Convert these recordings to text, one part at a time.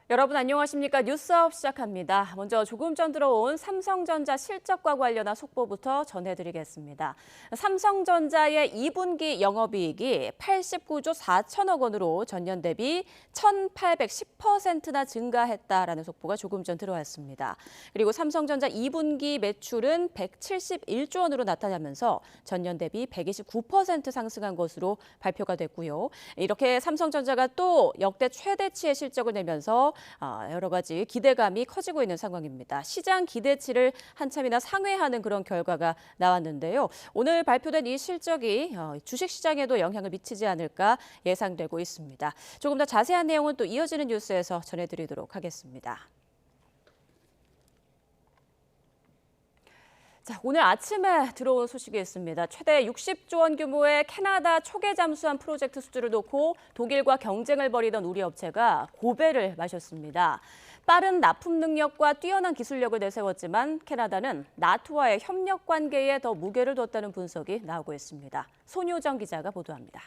여러분 안녕하십니까? 뉴스아웃 시작합니다. 먼저 조금 전 들어온 삼성전자 실적과 관련한 속보부터 전해드리겠습니다. 삼성전자의 2분기 영업이익이 89조 4천억 원으로 전년 대비 1,810%나 증가했다라는 속보가 조금 전 들어왔습니다. 그리고 삼성전자 2분기 매출은 171조 원으로 나타나면서 전년 대비 129% 상승한 것으로 발표가 됐고요. 이렇게 삼성전자가 또 역대 최대치의 실적을 내면서 여러 가지 기대감이 커지고 있는 상황입니다. 시장 기대치를 한참이나 상회하는 그런 결과가 나왔는데요. 오늘 발표된 이 실적이 주식시장에도 영향을 미치지 않을까 예상되고 있습니다. 조금 더 자세한 내용은 또 이어지는 뉴스에서 전해드리도록 하겠습니다. 자, 오늘 아침에 들어온 소식이 있습니다. 최대 60조 원 규모의 캐나다 초계 잠수함 프로젝트 수주를 놓고 독일과 경쟁을 벌이던 우리 업체가 고배를 마셨습니다. 빠른 납품 능력과 뛰어난 기술력을 내세웠지만 캐나다는 나토와의 협력 관계에 더 무게를 뒀다는 분석이 나오고 있습니다. 손효정 기자가 보도합니다.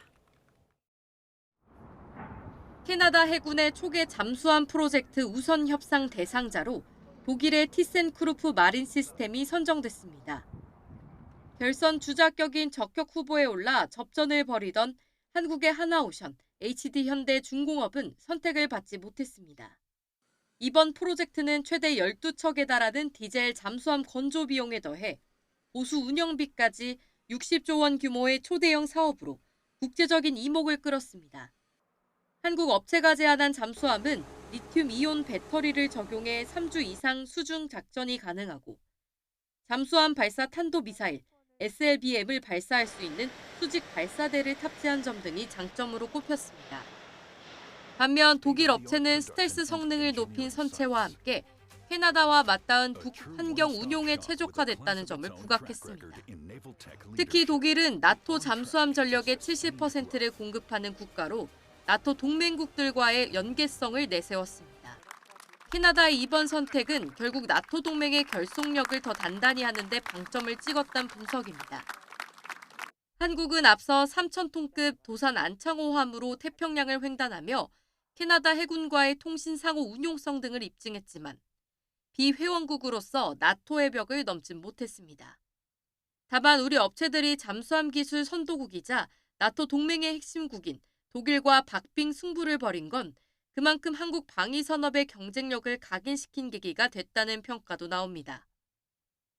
캐나다 해군의 초계 잠수함 프로젝트 우선 협상 대상자로 독일의 티센크루프 마린 시스템이 선정됐습니다. 결선 주자격인 적격 후보에 올라 접전을 벌이던 한국의 하나오션, HD현대 중공업은 선택을 받지 못했습니다. 이번 프로젝트는 최대 12척에 달하는 디젤 잠수함 건조 비용에 더해 보수 운영비까지 60조 원 규모의 초대형 사업으로 국제적인 이목을 끌었습니다. 한국 업체가 제안한 잠수함은 리튬 이온 배터리를 적용해 3주 이상 수중 작전이 가능하고 잠수함 발사 탄도미사일 SLBM을 발사할 수 있는 수직 발사대를 탑재한 점 등이 장점으로 꼽혔습니다. 반면 독일 업체는 스텔스 성능을 높인 선체와 함께 캐나다와 맞닿은 북 환경 운용에 최적화됐다는 점을 부각했습니다. 특히 독일은 나토 잠수함 전력의 70%를 공급하는 국가로 나토 동맹국들과의 연계성을 내세웠습니다. 캐나다의 이번 선택은 결국 나토 동맹의 결속력을 더 단단히 하는 데 방점을 찍었다는 분석입니다. 한국은 앞서 3,000톤급 도산 안창호함으로 태평양을 횡단하며 캐나다 해군과의 통신 상호 운용성 등을 입증했지만 비회원국으로서 나토의 벽을 넘진 못했습니다. 다만 우리 업체들이 잠수함 기술 선도국이자 나토 동맹의 핵심국인 독일과 박빙 승부를 벌인 건 그만큼 한국 방위산업의 경쟁력을 각인시킨 계기가 됐다는 평가도 나옵니다.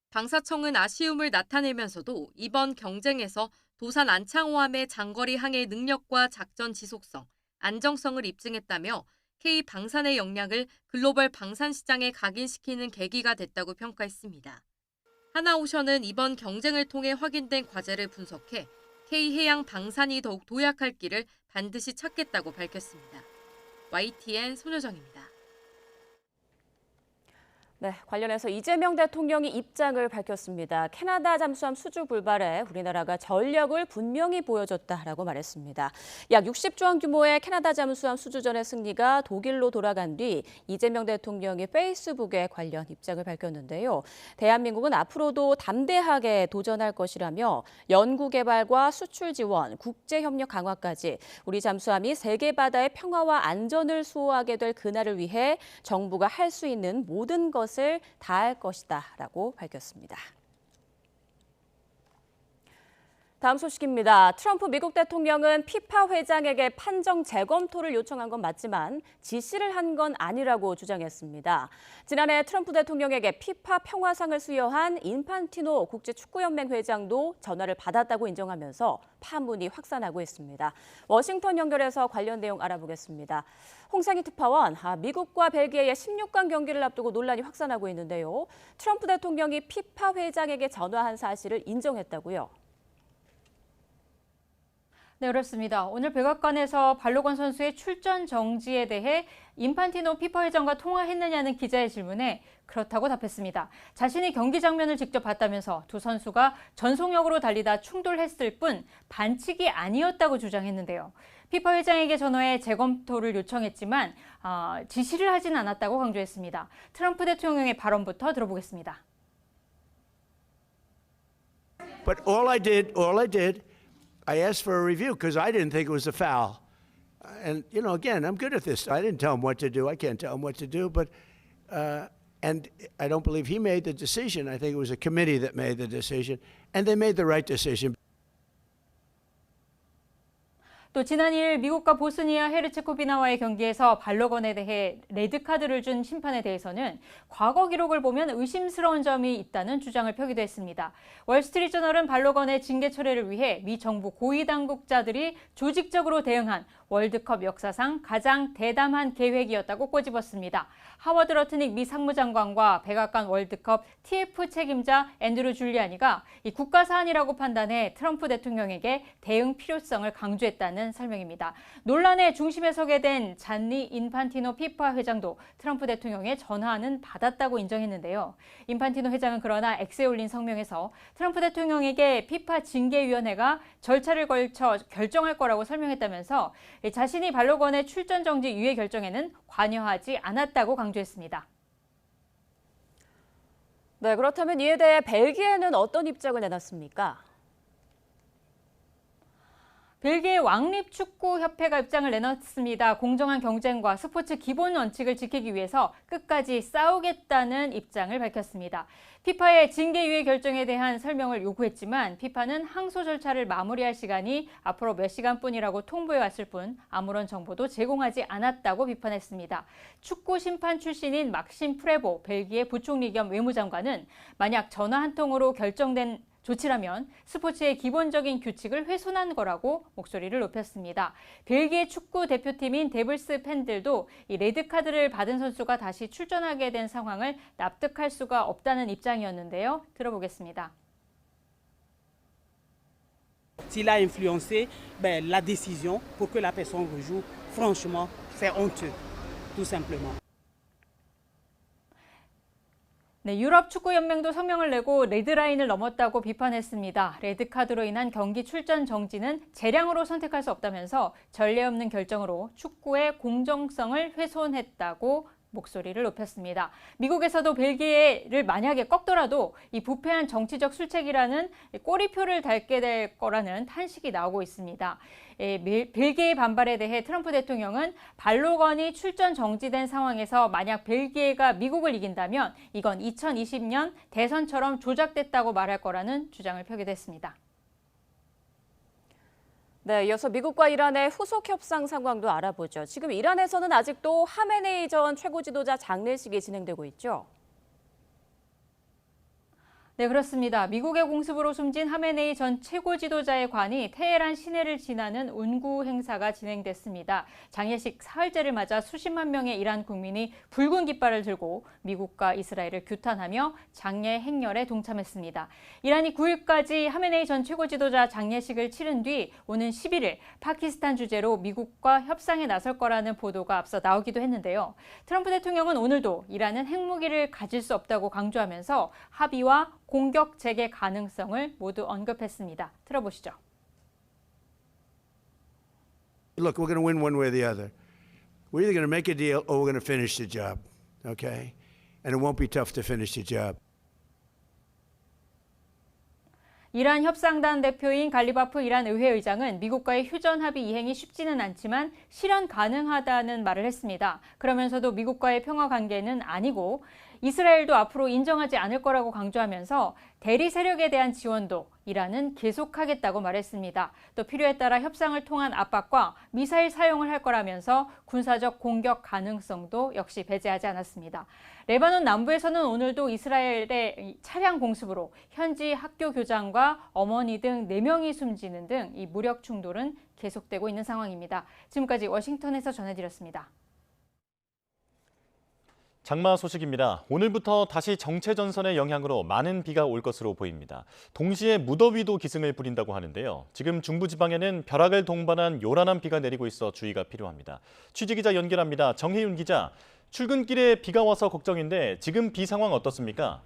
방사청은 아쉬움을 나타내면서도 이번 경쟁에서 도산 안창호함의 장거리 항해 능력과 작전 지속성, 안정성을 입증했다며 K방산의 역량을 글로벌 방산 시장에 각인시키는 계기가 됐다고 평가했습니다. 하나오션은 이번 경쟁을 통해 확인된 과제를 분석해 K해양 방산이 더욱 도약할 길을 반드시 찾겠다고 밝혔습니다. YTN 손효정입니다. 네, 관련해서 이재명 대통령이 입장을 밝혔습니다. 캐나다 잠수함 수주 불발에 우리나라가 전력을 분명히 보여줬다라고 말했습니다. 약 60조 원 규모의 캐나다 잠수함 수주전의 승리가 독일로 돌아간 뒤 이재명 대통령이 페이스북에 관련 입장을 밝혔는데요. 대한민국은 앞으로도 담대하게 도전할 것이라며 연구개발과 수출 지원, 국제협력 강화까지 우리 잠수함이 세계 바다의 평화와 안전을 수호하게 될 그날을 위해 정부가 할 수 있는 모든 것을 다할 것이다라고 밝혔습니다. 다음 소식입니다. 트럼프 미국 대통령은 피파 회장에게 판정 재검토를 요청한 건 맞지만 지시를 한 건 아니라고 주장했습니다. 지난해 트럼프 대통령에게 피파 평화상을 수여한 인판티노 국제축구연맹 회장도 전화를 받았다고 인정하면서 파문이 확산하고 있습니다. 워싱턴 연결해서 관련 내용 알아보겠습니다. 홍상희 특파원, 미국과 벨기에의 16강 경기를 앞두고 논란이 확산하고 있는데요. 트럼프 대통령이 피파 회장에게 전화한 사실을 인정했다고요? 네, 그렇습니다. 오늘 백악관에서 발로건 선수의 출전 정지에 대해 인판티노 피파 회장과 통화했느냐는 기자의 질문에 그렇다고 답했습니다. 자신이 경기 장면을 직접 봤다면서 두 선수가 전속력으로 달리다 충돌했을 뿐 반칙이 아니었다고 주장했는데요. 피파 회장에게 전화해 재검토를 요청했지만 지시를 하진 않았다고 강조했습니다. 트럼프 대통령의 발언부터 들어보겠습니다. But all I did, I asked for a review because I didn't think it was a foul. And, you know, again, I'm good at this. I didn't tell him what to do. I can't tell him what to do. But, and I don't believe he made the decision. I think it was a committee that made the decision. And they made the right decision. 또 지난 2일 미국과 보스니아 헤르체고비나와의 경기에서 발로건에 대해 레드카드를 준 심판에 대해서는 과거 기록을 보면 의심스러운 점이 있다는 주장을 펴기도 했습니다. 월스트리트저널은 발로건의 징계 철회를 위해 미 정부 고위 당국자들이 조직적으로 대응한 월드컵 역사상 가장 대담한 계획이었다고 꼬집었습니다. 하워드 러트닉 미 상무장관과 백악관 월드컵 TF 책임자 앤드루 줄리아니가 이 국가 사안이라고 판단해 트럼프 대통령에게 대응 필요성을 강조했다는 설명입니다. 논란의 중심에 서게 된 잔니 인판티노 피파 회장도 트럼프 대통령의 전화는 받았다고 인정했는데요. 인판티노 회장은 그러나 X에 올린 성명에서 트럼프 대통령에게 피파 징계위원회가 절차를 걸쳐 결정할 거라고 설명했다면서 자신이 발로건의 출전 정지 유예 결정에는 관여하지 않았다고 강조했습니다. 네, 그렇다면 이에 대해 벨기에는 어떤 입장을 내놨습니까? 벨기에 왕립축구협회가 입장을 내놨습니다. 공정한 경쟁과 스포츠 기본 원칙을 지키기 위해서 끝까지 싸우겠다는 입장을 밝혔습니다. 피파의 징계 유예 결정에 대한 설명을 요구했지만 피파는 항소 절차를 마무리할 시간이 앞으로 몇 시간뿐이라고 통보해왔을 뿐 아무런 정보도 제공하지 않았다고 비판했습니다. 축구 심판 출신인 막심 프레보 벨기에 부총리 겸 외무장관은 만약 전화 한 통으로 결정된 조치라면 스포츠의 기본적인 규칙을 훼손한 거라고 목소리를 높였습니다. 벨기에 축구 대표팀인 데블스 팬들도 이 레드카드를 받은 선수가 다시 출전하게 된 상황을 납득할 수가 없다는 입장이었는데요. 들어보겠습니다. S'il a influencé la décision pour que la personne rejoue, franchement, c'est honteux, tout simplement. 네, 유럽 축구연맹도 성명을 내고 레드라인을 넘었다고 비판했습니다. 레드카드로 인한 경기 출전 정지는 재량으로 선택할 수 없다면서 전례 없는 결정으로 축구의 공정성을 훼손했다고 목소리를 높였습니다. 미국에서도 벨기에를 만약에 꺾더라도 이 부패한 정치적 술책이라는 꼬리표를 달게 될 거라는 탄식이 나오고 있습니다. 벨기에 반발에 대해 트럼프 대통령은 발로건이 출전 정지된 상황에서 만약 벨기에가 미국을 이긴다면 이건 2020년 대선처럼 조작됐다고 말할 거라는 주장을 펴기도 했습니다. 네, 이어서 미국과 이란의 후속 협상 상황도 알아보죠. 지금 이란에서는 아직도 하메네이 전 최고 지도자 장례식이 진행되고 있죠. 네, 그렇습니다. 미국의 공습으로 숨진 하메네이 전 최고 지도자의 관이 테헤란 시내를 지나는 운구 행사가 진행됐습니다. 장례식 사흘째를 맞아 수십만 명의 이란 국민이 붉은 깃발을 들고 미국과 이스라엘을 규탄하며 장례 행렬에 동참했습니다. 이란이 9일까지 하메네이 전 최고 지도자 장례식을 치른 뒤 오는 11일 파키스탄 주재로 미국과 협상에 나설 거라는 보도가 앞서 나오기도 했는데요. 트럼프 대통령은 오늘도 이란은 핵무기를 가질 수 없다고 강조하면서 합의와 공격 재개 가능성을 모두 언급했습니다. 들어보시죠. Look, we're going to win one way or the other. We're either going to make a deal or we're going to finish the job, okay? And it won't be tough to finish the job. 이란 협상단 대표인 갈리바프 이란 의회의장은 미국과의 휴전 합의 이행이 쉽지는 않지만 실현 가능하다는 말을 했습니다. 그러면서도 미국과의 평화 관계는 아니고 이스라엘도 앞으로 인정하지 않을 거라고 강조하면서 대리 세력에 대한 지원도 이란은 계속하겠다고 말했습니다. 또 필요에 따라 협상을 통한 압박과 미사일 사용을 할 거라면서 군사적 공격 가능성도 역시 배제하지 않았습니다. 레바논 남부에서는 오늘도 이스라엘의 차량 공습으로 현지 학교 교장과 어머니 등 4명이 숨지는 등 이 무력 충돌은 계속되고 있는 상황입니다. 지금까지 워싱턴에서 전해드렸습니다. 장마 소식입니다. 오늘부터 다시 정체전선의 영향으로 많은 비가 올 것으로 보입니다. 동시에 무더위도 기승을 부린다고 하는데요. 지금 중부지방에는 벼락을 동반한 요란한 비가 내리고 있어 주의가 필요합니다. 취재기자 연결합니다. 정혜윤 기자, 출근길에 비가 와서 걱정인데 지금 비 상황 어떻습니까?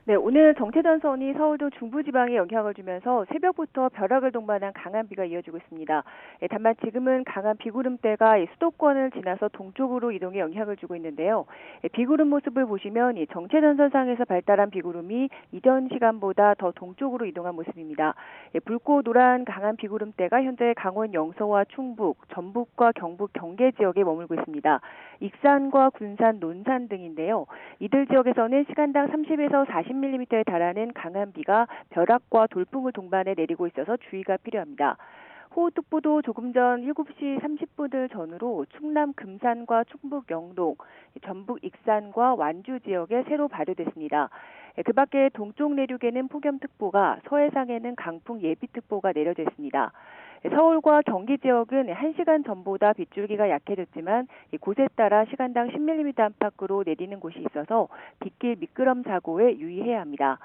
네, 오늘 정체전선이 서울도 중부지방에 영향을 주면서 새벽부터 벼락을 동반한 강한 비가 이어지고 있습니다. 다만 지금은 강한 비구름대가 수도권을 지나서 동쪽으로 이동해 영향을 주고 있는데요. 비구름 모습을 보시면 이 정체전선상에서 발달한 비구름이 이전 시간보다 더 동쪽으로 이동한 모습입니다. 붉고 노란 강한 비구름대가 현재 강원 영서와 충북, 전북과 경북 경계 지역에 머물고 있습니다. 익산과 군산, 논산 등인데요. 이들 지역에서는 시간당 30에서 40mm에 달하는 강한 비가 벼락과 돌풍을 동반해 내리고 있어서 주의가 필요합니다. 호우특보도 조금 전 7시 30분을 전후로 충남 금산과 충북 영동, 전북 익산과 완주 지역에 새로 발효됐습니다. 그 밖에 동쪽 내륙에는 폭염특보가, 서해상에는 강풍 예비특보가 내려져 있습니다. 서울과 경기 지역은 1시간 전보다 빗줄기가 약해졌지만 곳에 따라 시간당 10mm 안팎으로 내리는 곳이 있어서 빗길 미끄럼 사고에 유의해야 합니다.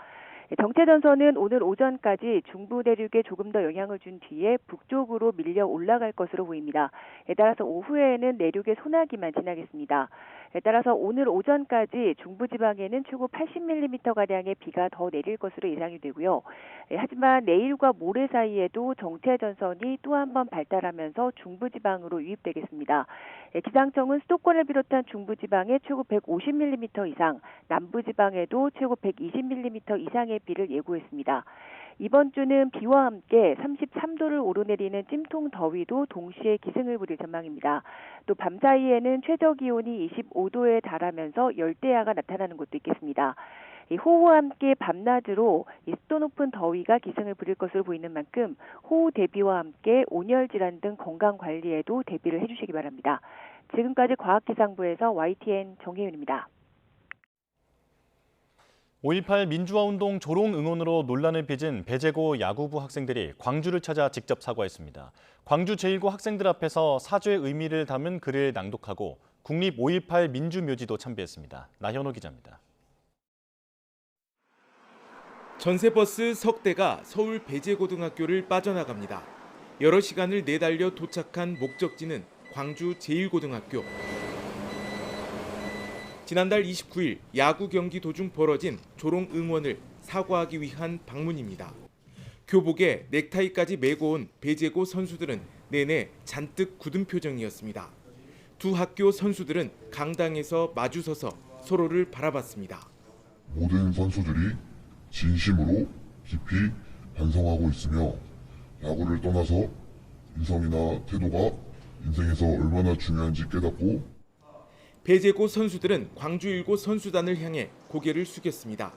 정체전선은 오늘 오전까지 중부 내륙에 조금 더 영향을 준 뒤에 북쪽으로 밀려 올라갈 것으로 보입니다. 따라서 오후에는 내륙의 소나기만 지나겠습니다. 따라서 오늘 오전까지 중부지방에는 최고 80mm가량의 비가 더 내릴 것으로 예상이 되고요. 하지만 내일과 모레 사이에도 정체전선이 또 한 번 발달하면서 중부지방으로 유입되겠습니다. 기상청은 수도권을 비롯한 중부지방에 최고 150mm 이상, 남부지방에도 최고 120mm 이상의 비를 예고했습니다. 이번 주는 비와 함께 33도를 오르내리는 찜통 더위도 동시에 기승을 부릴 전망입니다. 또 밤사이에는 최저기온이 25도에 달하면서 열대야가 나타나는 곳도 있겠습니다. 호우와 함께 밤낮으로 습도 높은 더위가 기승을 부릴 것으로 보이는 만큼 호우 대비와 함께 온열 질환 등 건강 관리에도 대비를 해주시기 바랍니다. 지금까지 과학기상부에서 YTN 정혜윤입니다. 5.18 민주화운동 조롱 응원으로 논란을 빚은 배제고 야구부 학생들이 광주를 찾아 직접 사과했습니다. 광주 제1고 학생들 앞에서 사죄의 의미를 담은 글을 낭독하고 국립 5.18 민주묘지도 참배했습니다. 나현호 기자입니다. 전세버스 석 대가 서울 배제고등학교를 빠져나갑니다. 여러 시간을 내달려 도착한 목적지는 광주 제1고등학교. 지난달 29일 야구 경기 도중 벌어진 조롱 응원을 사과하기 위한 방문입니다. 교복에 넥타이까지 메고 온 배제고 선수들은 내내 잔뜩 굳은 표정이었습니다. 두 학교 선수들은 강당에서 마주서서 서로를 바라봤습니다. 모든 선수들이 진심으로 깊이 반성하고 있으며 야구를 떠나서 인성이나 태도가 인생에서 얼마나 중요한지 깨닫고 배제고 선수들은 광주 1고 선수단을 향해 고개를 숙였습니다.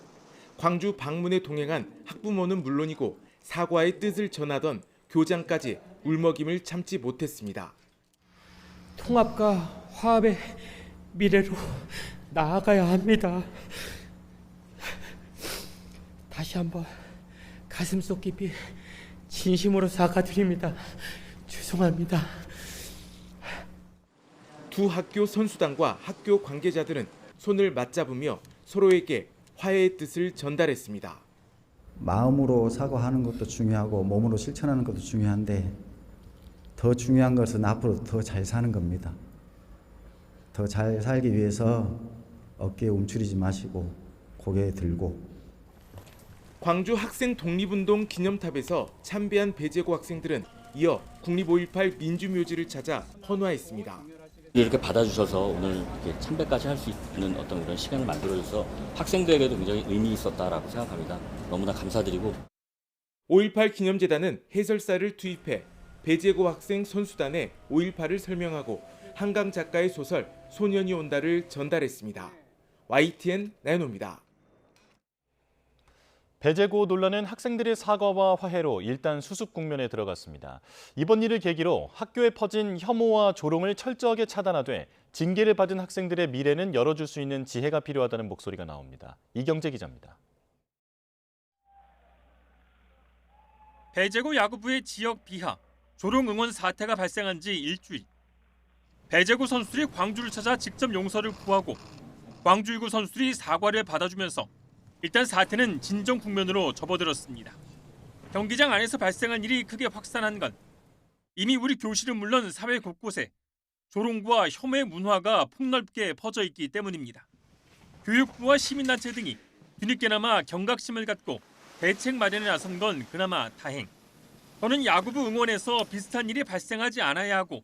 광주 방문에 동행한 학부모는 물론이고 사과의 뜻을 전하던 교장까지 울먹임을 참지 못했습니다. 통합과 화합의 미래로 나아가야 합니다. 다시 한번 가슴속 깊이 진심으로 사과드립니다. 죄송합니다. 두 학교 선수단과 학교 관계자들은 손을 맞잡으며 서로에게 화해의 뜻을 전달했습니다. 마음으로 사과하는 것도 중요하고 몸으로 실천하는 것도 중요한데 더 중요한 것은 앞으로 더 잘 사는 겁니다. 더 잘 살기 위해서 어깨에 움츠리지 마시고 고개 들고. 광주 학생 독립운동 기념탑에서 참배한 배제고 학생들은 이어 국립 5.18 민주묘지를 찾아 헌화했습니다. 이렇게 받아주셔서 오늘 이렇게 참배까지 할 수 있는 어떤 그런 시간을 만들어줘서 학생들에게도 굉장히 의미 있었다라고 생각합니다. 너무나 감사드리고 5.18 기념재단은 해설사를 투입해 배제고 학생 선수단의 5.18을 설명하고 한강 작가의 소설 소년이 온다를 전달했습니다. YTN 나연호입니다. 배제고 논란은 학생들의 사과와 화해로 일단 수습 국면에 들어갔습니다. 이번 일을 계기로 학교에 퍼진 혐오와 조롱을 철저하게 차단하되 징계를 받은 학생들의 미래는 열어줄 수 있는 지혜가 필요하다는 목소리가 나옵니다. 이경재 기자입니다. 배제고 야구부의 지역 비하, 조롱 응원 사태가 발생한 지 일주일. 배제고 선수들이 광주를 찾아 직접 용서를 구하고 광주 1구 선수들이 사과를 받아주면서 일단 사태는 진정 국면으로 접어들었습니다. 경기장 안에서 발생한 일이 크게 확산한 건 이미 우리 교실은 물론 사회 곳곳에 조롱과 혐오의 문화가 폭넓게 퍼져 있기 때문입니다. 교육부와 시민단체 등이 뒤늦게나마 경각심을 갖고 대책 마련에 나선 건 그나마 다행. 저는 야구부 응원에서 비슷한 일이 발생하지 않아야 하고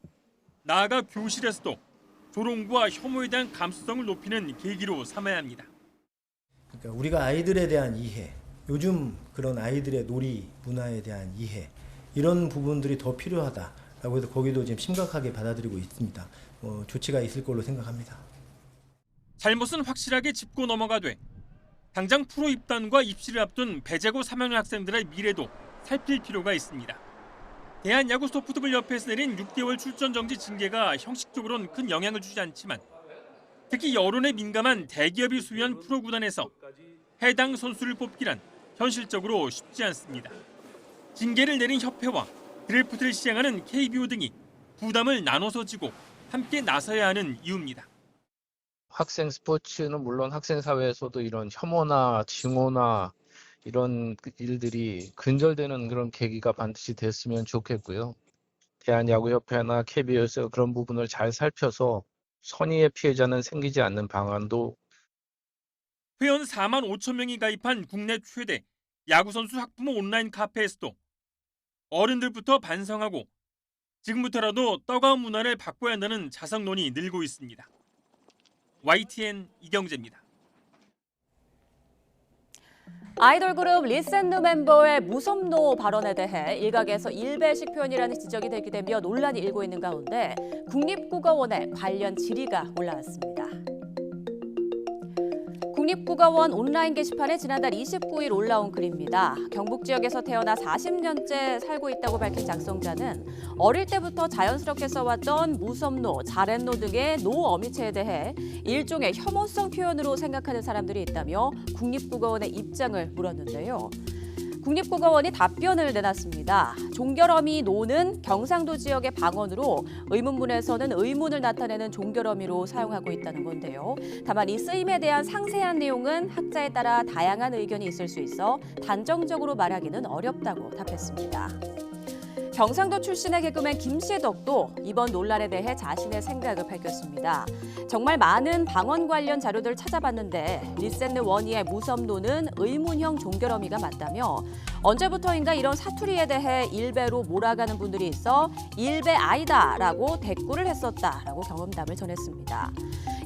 나아가 교실에서도 조롱과 혐오에 대한 감수성을 높이는 계기로 삼아야 합니다. 그러니까 우리가 아이들에 대한 이해, 요즘 그런 아이들의 놀이 문화에 대한 이해, 이런 부분들이 더 필요하다라고 해서 거기도 지금 심각하게 받아들이고 있습니다. 조치가 있을 걸로 생각합니다. 잘못은 확실하게 짚고 넘어가되 당장 프로 입단과 입시를 앞둔 배제고 3학년 학생들의 미래도 살필 필요가 있습니다. 대한야구소프트볼협회에서 내린 6개월 출전 정지 징계가 형식적으로는 큰 영향을 주지 않지만 특히 여론에 민감한 대기업이 소유한 프로구단에서 해당 선수를 뽑기란 현실적으로 쉽지 않습니다. 징계를 내린 협회와 드래프트를 시행하는 KBO 등이 부담을 나눠서 지고 함께 나서야 하는 이유입니다. 학생 스포츠는 물론 학생 사회에서도 이런 혐오나 징오나 이런 일들이 근절되는 그런 계기가 반드시 됐으면 좋겠고요. 대한야구협회나 KBO에서 그런 부분을 잘 살펴서 선의의 피해자는 생기지 않는 방안도. 회원 4만 5천 명이 가입한 국내 최대 야구선수 학부모 온라인 카페에서도 어른들부터 반성하고 지금부터라도 떠가운 문화를 바꿔야 한다는 자성론이 늘고 있습니다. YTN 이경재입니다. 아이돌 그룹 리센누 멤버의 무섭노 발언에 대해 일각에서 일배식 표현이라는 지적이 되기되며 논란이 일고 있는 가운데 국립국어원에 관련 질의가 올라왔습니다. 국립국어원 온라인 게시판에 지난달 29일 올라온 글입니다. 경북 지역에서 태어나 40년째 살고 있다고 밝힌 작성자는 어릴 때부터 자연스럽게 써왔던 무섭노, 잘했노 등의 노 어미체에 대해 일종의 혐오성 표현으로 생각하는 사람들이 있다며 국립국어원의 입장을 물었는데요. 국립국어원이 답변을 내놨습니다. 종결어미 노는 경상도 지역의 방언으로 의문문에서는 의문을 나타내는 종결어미로 사용하고 있다는 건데요. 다만 이 쓰임에 대한 상세한 내용은 학자에 따라 다양한 의견이 있을 수 있어 단정적으로 말하기는 어렵다고 답했습니다. 경상도 출신의 개그맨 김시덕도 이번 논란에 대해 자신의 생각을 밝혔습니다. 정말 많은 방언 관련 자료들을 찾아봤는데 리센느 원희의 무섭노는 의문형 종결어미가 맞다며 언제부터인가 이런 사투리에 대해 일배로 몰아가는 분들이 있어 일배 아이다라고 대꾸를 했었다라고 경험담을 전했습니다.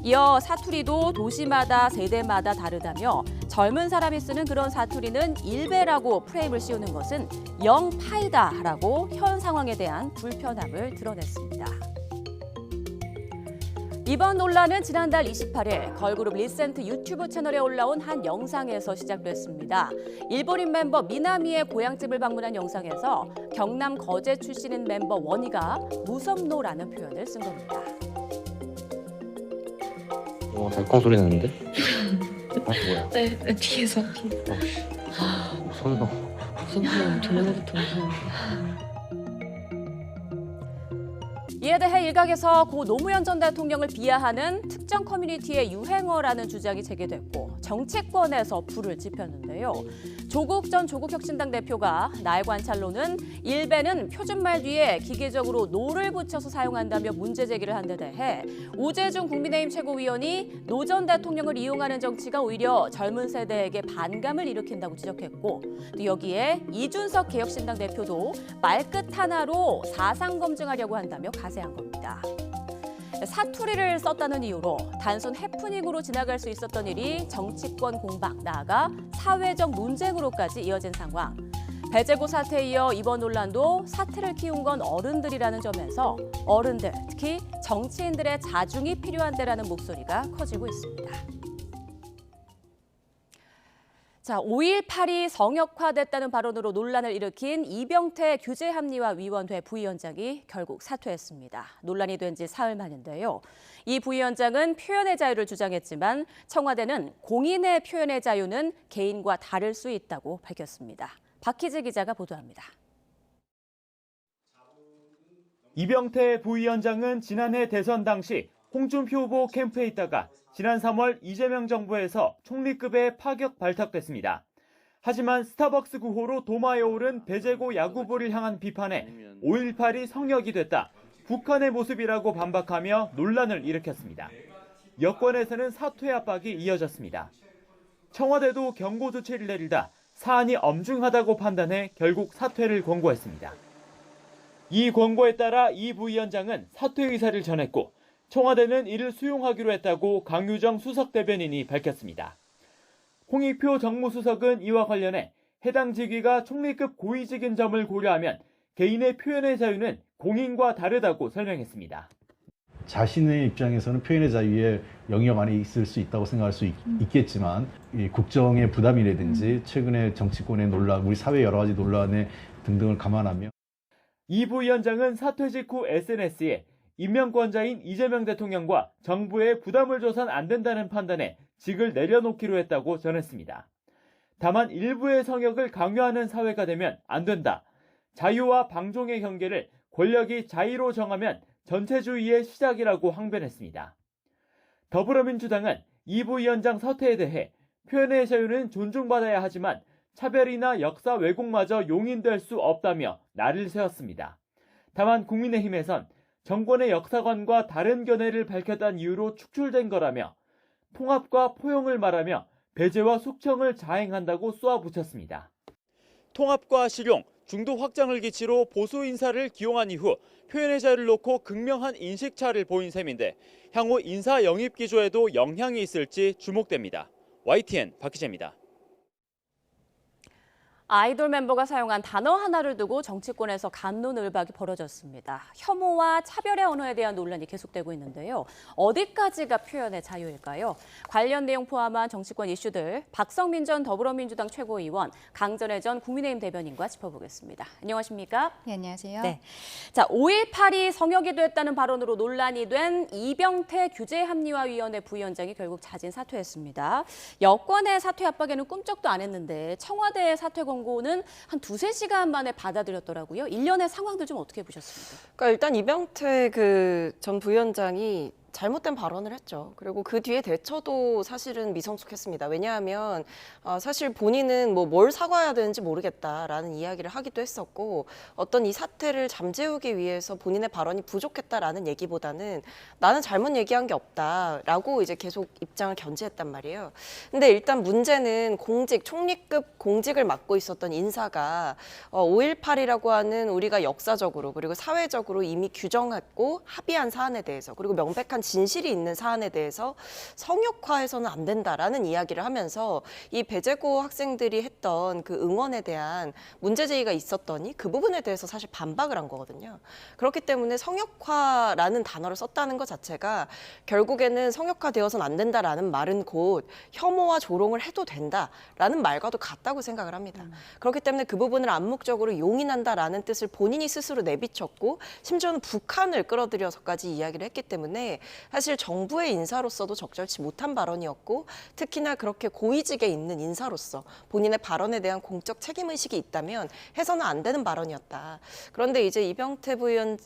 이어 사투리도 도시마다 세대마다 다르다며 젊은 사람이 쓰는 그런 사투리는 일배라고 프레임을 씌우는 것은 영파이다라고 현 상황에 대한 불편함을 드러냈습니다. 이번 논란은 지난달 28일 걸그룹 리센트 유튜브 채널에 올라온 한 영상에서 시작됐습니다. 일본인 멤버 미나미의 고향집을 방문한 영상에서 경남 거제 출신인 멤버 원희가 무섭노라는 표현을 쓴 겁니다. 달콩 소리 나는데? 뭐야? 네, 뒤에서. 무섭노. 무섭노, 전에부터 무서워. 이에 대해 일각에서 고 노무현 전 대통령을 비하하는 특정 커뮤니티의 유행어라는 주장이 제기됐고 정치권에서 불을 지폈는데요. 조국 전 조국혁신당 대표가 나의 관찰로는 일배는 표준말 뒤에 기계적으로 노를 붙여서 사용한다며 문제 제기를 한 데 대해 우재중 국민의힘 최고위원이 노 전 대통령을 이용하는 정치가 오히려 젊은 세대에게 반감을 일으킨다고 지적했고 또 여기에 이준석 개혁신당 대표도 말끝 하나로 사상 검증하려고 한다며 가세한 겁니다. 사투리를 썼다는 이유로 단순 해프닝으로 지나갈 수 있었던 일이 정치권 공방, 나아가 사회적 논쟁으로까지 이어진 상황. 배제고 사태에 이어 이번 논란도 사태를 키운 건 어른들이라는 점에서 어른들, 특히 정치인들의 자중이 필요한 때라는 목소리가 커지고 있습니다. 자, 5.18이 성역화됐다는 발언으로 논란을 일으킨 이병태 규제합리화위원회 부위원장이 결국 사퇴했습니다. 논란이 된 지 사흘 만인데요. 이 부위원장은 표현의 자유를 주장했지만 청와대는 공인의 표현의 자유는 개인과 다를 수 있다고 밝혔습니다. 박희재 기자가 보도합니다. 이병태 부위원장은 지난해 대선 당시 홍준표 후보 캠프에 있다가 지난 3월 이재명 정부에서 총리급의 파격 발탁됐습니다. 하지만 스타벅스 구호로 도마에 오른 배제고 야구부를 향한 비판에 5.18이 성역이 됐다, 북한의 모습이라고 반박하며 논란을 일으켰습니다. 여권에서는 사퇴 압박이 이어졌습니다. 청와대도 경고 조치를 내리다 사안이 엄중하다고 판단해 결국 사퇴를 권고했습니다. 이 권고에 따라 이 부위원장은 사퇴 의사를 전했고 청와대는 이를 수용하기로 했다고 강유정 수석대변인이 밝혔습니다. 홍익표 정무수석은 이와 관련해 해당 직위가 총리급 고위직인 점을 고려하면 개인의 표현의 자유는 공인과 다르다고 설명했습니다. 자신의 입장에서는 표현의 자유에 영역 안에 있을 수 있다고 생각할 수 있겠지만 이 국정의 부담이라든지 최근의 정치권의 논란, 우리 사회 여러 가지 논란에 등등을 감안하며 이 부위원장은 사퇴 직후 SNS에 임명권자인 이재명 대통령과 정부에 부담을 줘선 안 된다는 판단에 직을 내려놓기로 했다고 전했습니다. 다만 일부의 성역을 강요하는 사회가 되면 안 된다. 자유와 방종의 경계를 권력이 자의로 정하면 전체주의의 시작이라고 항변했습니다. 더불어민주당은 이 부위원장 사퇴에 대해 표현의 자유는 존중받아야 하지만 차별이나 역사 왜곡마저 용인될 수 없다며 날을 세웠습니다. 다만 국민의힘에선 정권의 역사관과 다른 견해를 밝혔다는 이유로 축출된 거라며 통합과 포용을 말하며 배제와 숙청을 자행한다고 쏘아붙였습니다. 통합과 실용, 중도 확장을 기치로 보수 인사를 기용한 이후 표현의 자유를 놓고 극명한 인식차를 보인 셈인데 향후 인사 영입 기조에도 영향이 있을지 주목됩니다. YTN 박 기자입니다. 아이돌 멤버가 사용한 단어 하나를 두고 정치권에서 갑론을박이 벌어졌습니다. 혐오와 차별의 언어에 대한 논란이 계속되고 있는데요. 어디까지가 표현의 자유일까요? 관련 내용 포함한 정치권 이슈들 박성민 전 더불어민주당 최고위원, 강전애 전 국민의힘 대변인과 짚어보겠습니다. 안녕하십니까? 네, 안녕하세요. 네. 자, 5.18이 성역이 됐다는 발언으로 논란이 된 이병태 규제합리화위원회 부위원장이 결국 자진 사퇴했습니다. 여권의 사퇴 압박에는 꿈쩍도 안 했는데 청와대의 사퇴 공고는 한 2-3시간 만에 받아들였더라고요. 일련의 상황들 좀 어떻게 보셨습니까? 그러니까 일단 이병태 전 부위원장이 잘못된 발언을 했죠. 그리고 그 뒤에 대처도 사실은 미성숙했습니다. 왜냐하면 사실 본인은 뭘 사과해야 되는지 모르겠다라는 이야기를 하기도 했었고 어떤 이 사태를 잠재우기 위해서 본인의 발언이 부족했다라는 얘기보다는 나는 잘못 얘기한 게 없다라고 이제 계속 입장을 견지했단 말이에요. 근데 일단 문제는 총리급 공직을 맡고 있었던 인사가 5.18이라고 하는 우리가 역사적으로 그리고 사회적으로 이미 규정했고 합의한 사안에 대해서 그리고 명백한 진실이 있는 사안에 대해서 성역화해서는 안 된다라는 이야기를 하면서 이 배재고 학생들이 했던 그 응원에 대한 문제제기가 있었더니 그 부분에 대해서 사실 반박을 한 거거든요. 그렇기 때문에 성역화라는 단어를 썼다는 것 자체가 결국에는 성역화되어서는 안 된다라는 말은 곧 혐오와 조롱을 해도 된다라는 말과도 같다고 생각을 합니다. 그렇기 때문에 그 부분을 암묵적으로 용인한다라는 뜻을 본인이 스스로 내비쳤고 심지어는 북한을 끌어들여서까지 이야기를 했기 때문에 사실 정부의 인사로서도 적절치 못한 발언이었고 특히나 그렇게 고위직에 있는 인사로서 본인의 발언에 대한 공적 책임의식이 있다면 해서는 안 되는 발언이었다. 그런데 이제 이병태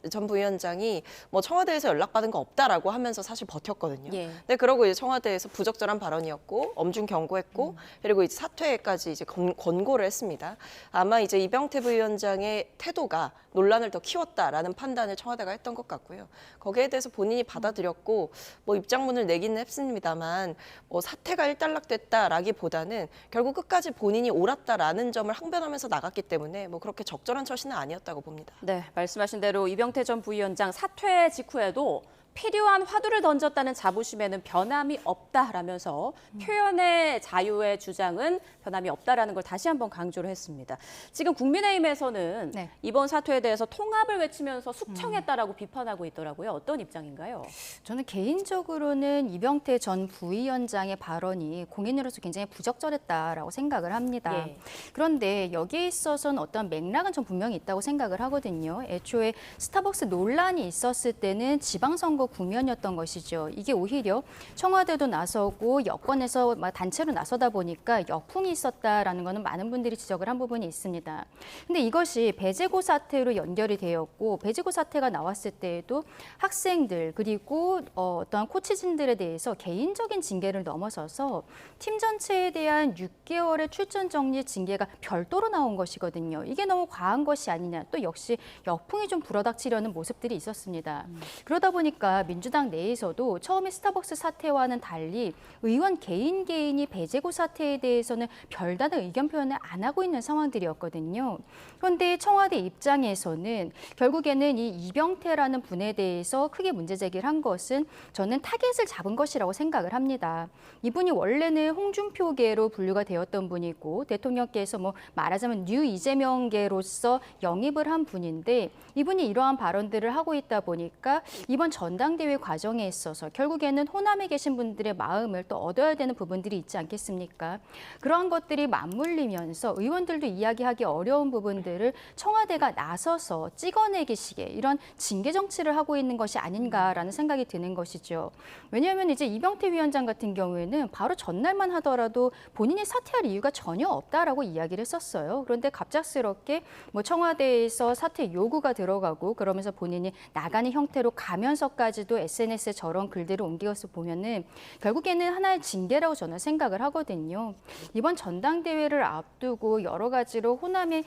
전 부위원장이 청와대에서 연락받은 거 없다라고 하면서 사실 버텼거든요. 예. 근데 그러고 이제 청와대에서 부적절한 발언이었고 엄중 경고했고 그리고 이제 사퇴까지 이제 권고를 했습니다. 아마 이제 이병태 부위원장의 태도가 논란을 더 키웠다라는 판단을 청와대가 했던 것 같고요. 거기에 대해서 본인이 받아들였고 입장문을 내기는 했습니다만 사태가 일단락됐다라기보다는 결국 끝까지 본인이 옳았다라는 점을 항변하면서 나갔기 때문에 그렇게 적절한 처신은 아니었다고 봅니다. 네, 말씀하신 대로 이병태 전 부위원장 사퇴 직후에도 필요한 화두를 던졌다는 자부심에는 변함이 없다라면서 표현의 자유의 주장은 변함이 없다라는 걸 다시 한번 강조를 했습니다. 지금 국민의힘에서는 네. 이번 사퇴에 대해서 통합을 외치면서 숙청했다라고 비판하고 있더라고요. 어떤 입장인가요? 저는 개인적으로는 이병태 전 부위원장의 발언이 공인으로서 굉장히 부적절했다라고 생각을 합니다. 예. 그런데 여기에 있어서는 어떤 맥락은 좀 분명히 있다고 생각을 하거든요. 애초에 스타벅스 논란이 있었을 때는 지방선거 국면이었던 것이죠. 이게 오히려 청와대도 나서고 여권에서 단체로 나서다 보니까 역풍이 있었다라는 것은 많은 분들이 지적을 한 부분이 있습니다. 근데 이것이 배재고 사태로 연결이 되었고 배재고 사태가 나왔을 때에도 학생들 그리고 어떤 코치진들에 대해서 개인적인 징계를 넘어서서 팀 전체에 대한 6개월의 출전 정지 징계가 별도로 나온 것이거든요. 이게 너무 과한 것이 아니냐. 또 역시 역풍이 좀 불어닥치려는 모습들이 있었습니다. 그러다 보니까 보니까 민주당 내에서도 처음에 스타벅스 사태와는 달리 의원 개인이 배제고 사태에 대해서는 별다른 의견 표현을 안 하고 있는 상황들이었거든요. 그런데 청와대 입장에서는 결국에는 이 이병태라는 분에 대해서 크게 문제 제기를 한 것은 저는 타겟을 잡은 것이라고 생각을 합니다. 이분이 원래는 홍준표계로 분류가 되었던 분이고 대통령께서 말하자면 뉴 이재명계로서 영입을 한 분인데 이분이 이러한 발언들을 하고 있다 보니까 이번 전당대회 과정에 있어서 결국에는 호남에 계신 분들의 마음을 또 얻어야 되는 부분들이 있지 않겠습니까? 그러한 것들이 맞물리면서 의원들도 이야기하기 어려운 부분들을 청와대가 나서서 찍어내기식의 이런 징계 정치를 하고 있는 것이 아닌가라는 생각이 드는 것이죠. 왜냐하면 이제 이병태 위원장 같은 경우에는 바로 전날만 하더라도 본인이 사퇴할 이유가 전혀 없다라고 이야기를 했었어요. 그런데 갑작스럽게 청와대에서 사퇴 요구가 들어가고 그러면서 본인이 나가는 형태로 가면서까지도 SNS에 저런 글들을 옮겨서 보면은 결국에는 하나의 징계라고 저는 생각을 하거든요. 이번 전당대회를 앞두고 여러 가지로 호남의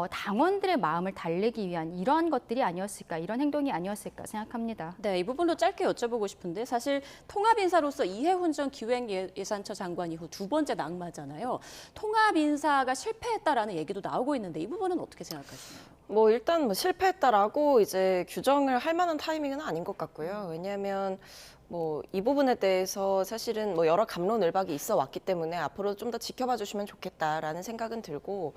당원들의 마음을 달래기 위한 이러한 것들이 아니었을까, 이런 행동이 아니었을까 생각합니다. 네, 이 부분도 짧게 여쭤보고 싶은데 사실 통합인사로서 이해훈 전 기획예산처 장관 이후 두 번째 낙마잖아요. 통합인사가 실패했다라는 얘기도 나오고 있는데 이 부분은 어떻게 생각하시나요? 일단 실패했다라고 이제 규정을 할 만한 타이밍은 아닌 것 같고요. 왜냐하면 이 부분에 대해서 사실은 여러 갑론을박이 있어 왔기 때문에 앞으로 좀 더 지켜봐 주시면 좋겠다라는 생각은 들고,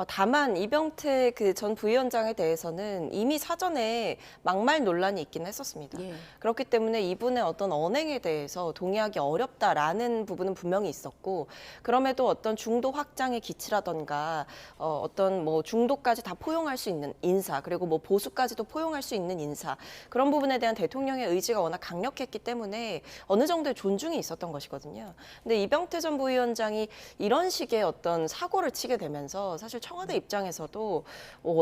다만 이병태 그 전 부위원장에 대해서는 이미 사전에 막말 논란이 있긴 했었습니다. 그렇기 때문에 이분의 어떤 언행에 대해서 동의하기 어렵다라는 부분은 분명히 있었고, 그럼에도 어떤 중도 확장의 기치라던가 어떤 중도까지 다 포용할 수 있는 인사, 그리고 보수까지도 포용할 수 있는 인사, 그런 부분에 대한 대통령의 의지가 워낙 강력했기 때문에 어느 정도의 존중이 있었던 것이거든요. 근데 이병태 전 부위원장이 이런 식의 어떤 사고를 치게 되면서 사실 청와대 입장에서도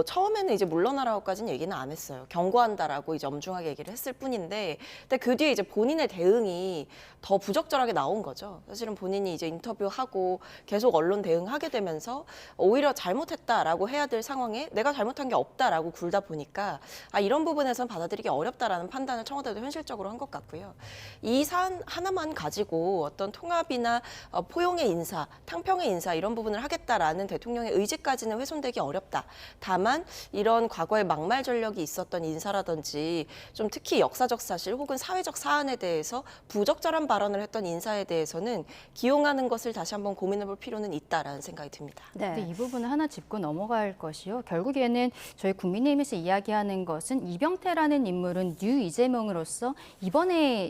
처음에는 이제 물러나라고까지는 얘기는 안 했어요. 경고한다라고 이제 엄중하게 얘기를 했을 뿐인데, 근데 그 뒤에 이제 본인의 대응이 더 부적절하게 나온 거죠. 사실은 본인이 이제 인터뷰하고 계속 언론 대응하게 되면서 오히려 잘못했다라고 해야 될 상황에 내가 잘못한 게 없다라고 굴다 보니까 이런 부분에서는 받아들이기 어렵다라는 판단을 청와대도 현실적으로 한 것 같고요. 이 사안 하나만 가지고 어떤 통합이나 포용의 인사, 탕평의 인사 이런 부분을 하겠다라는 대통령의 의지까지는 훼손되기 어렵다. 다만 이런 과거에 막말 전력이 있었던 인사라든지 좀 특히 역사적 사실 혹은 사회적 사안에 대해서 부적절한 발언을 했던 인사에 대해서는 기용하는 것을 다시 한번 고민해볼 필요는 있다라는 생각이 듭니다. 네. 이 부분은 하나 짚고 넘어갈 것이요. 결국에는 저희 국민의힘에서 이야기하는 것은 이병태라는 인물은 뉴 이재명으로서 이번에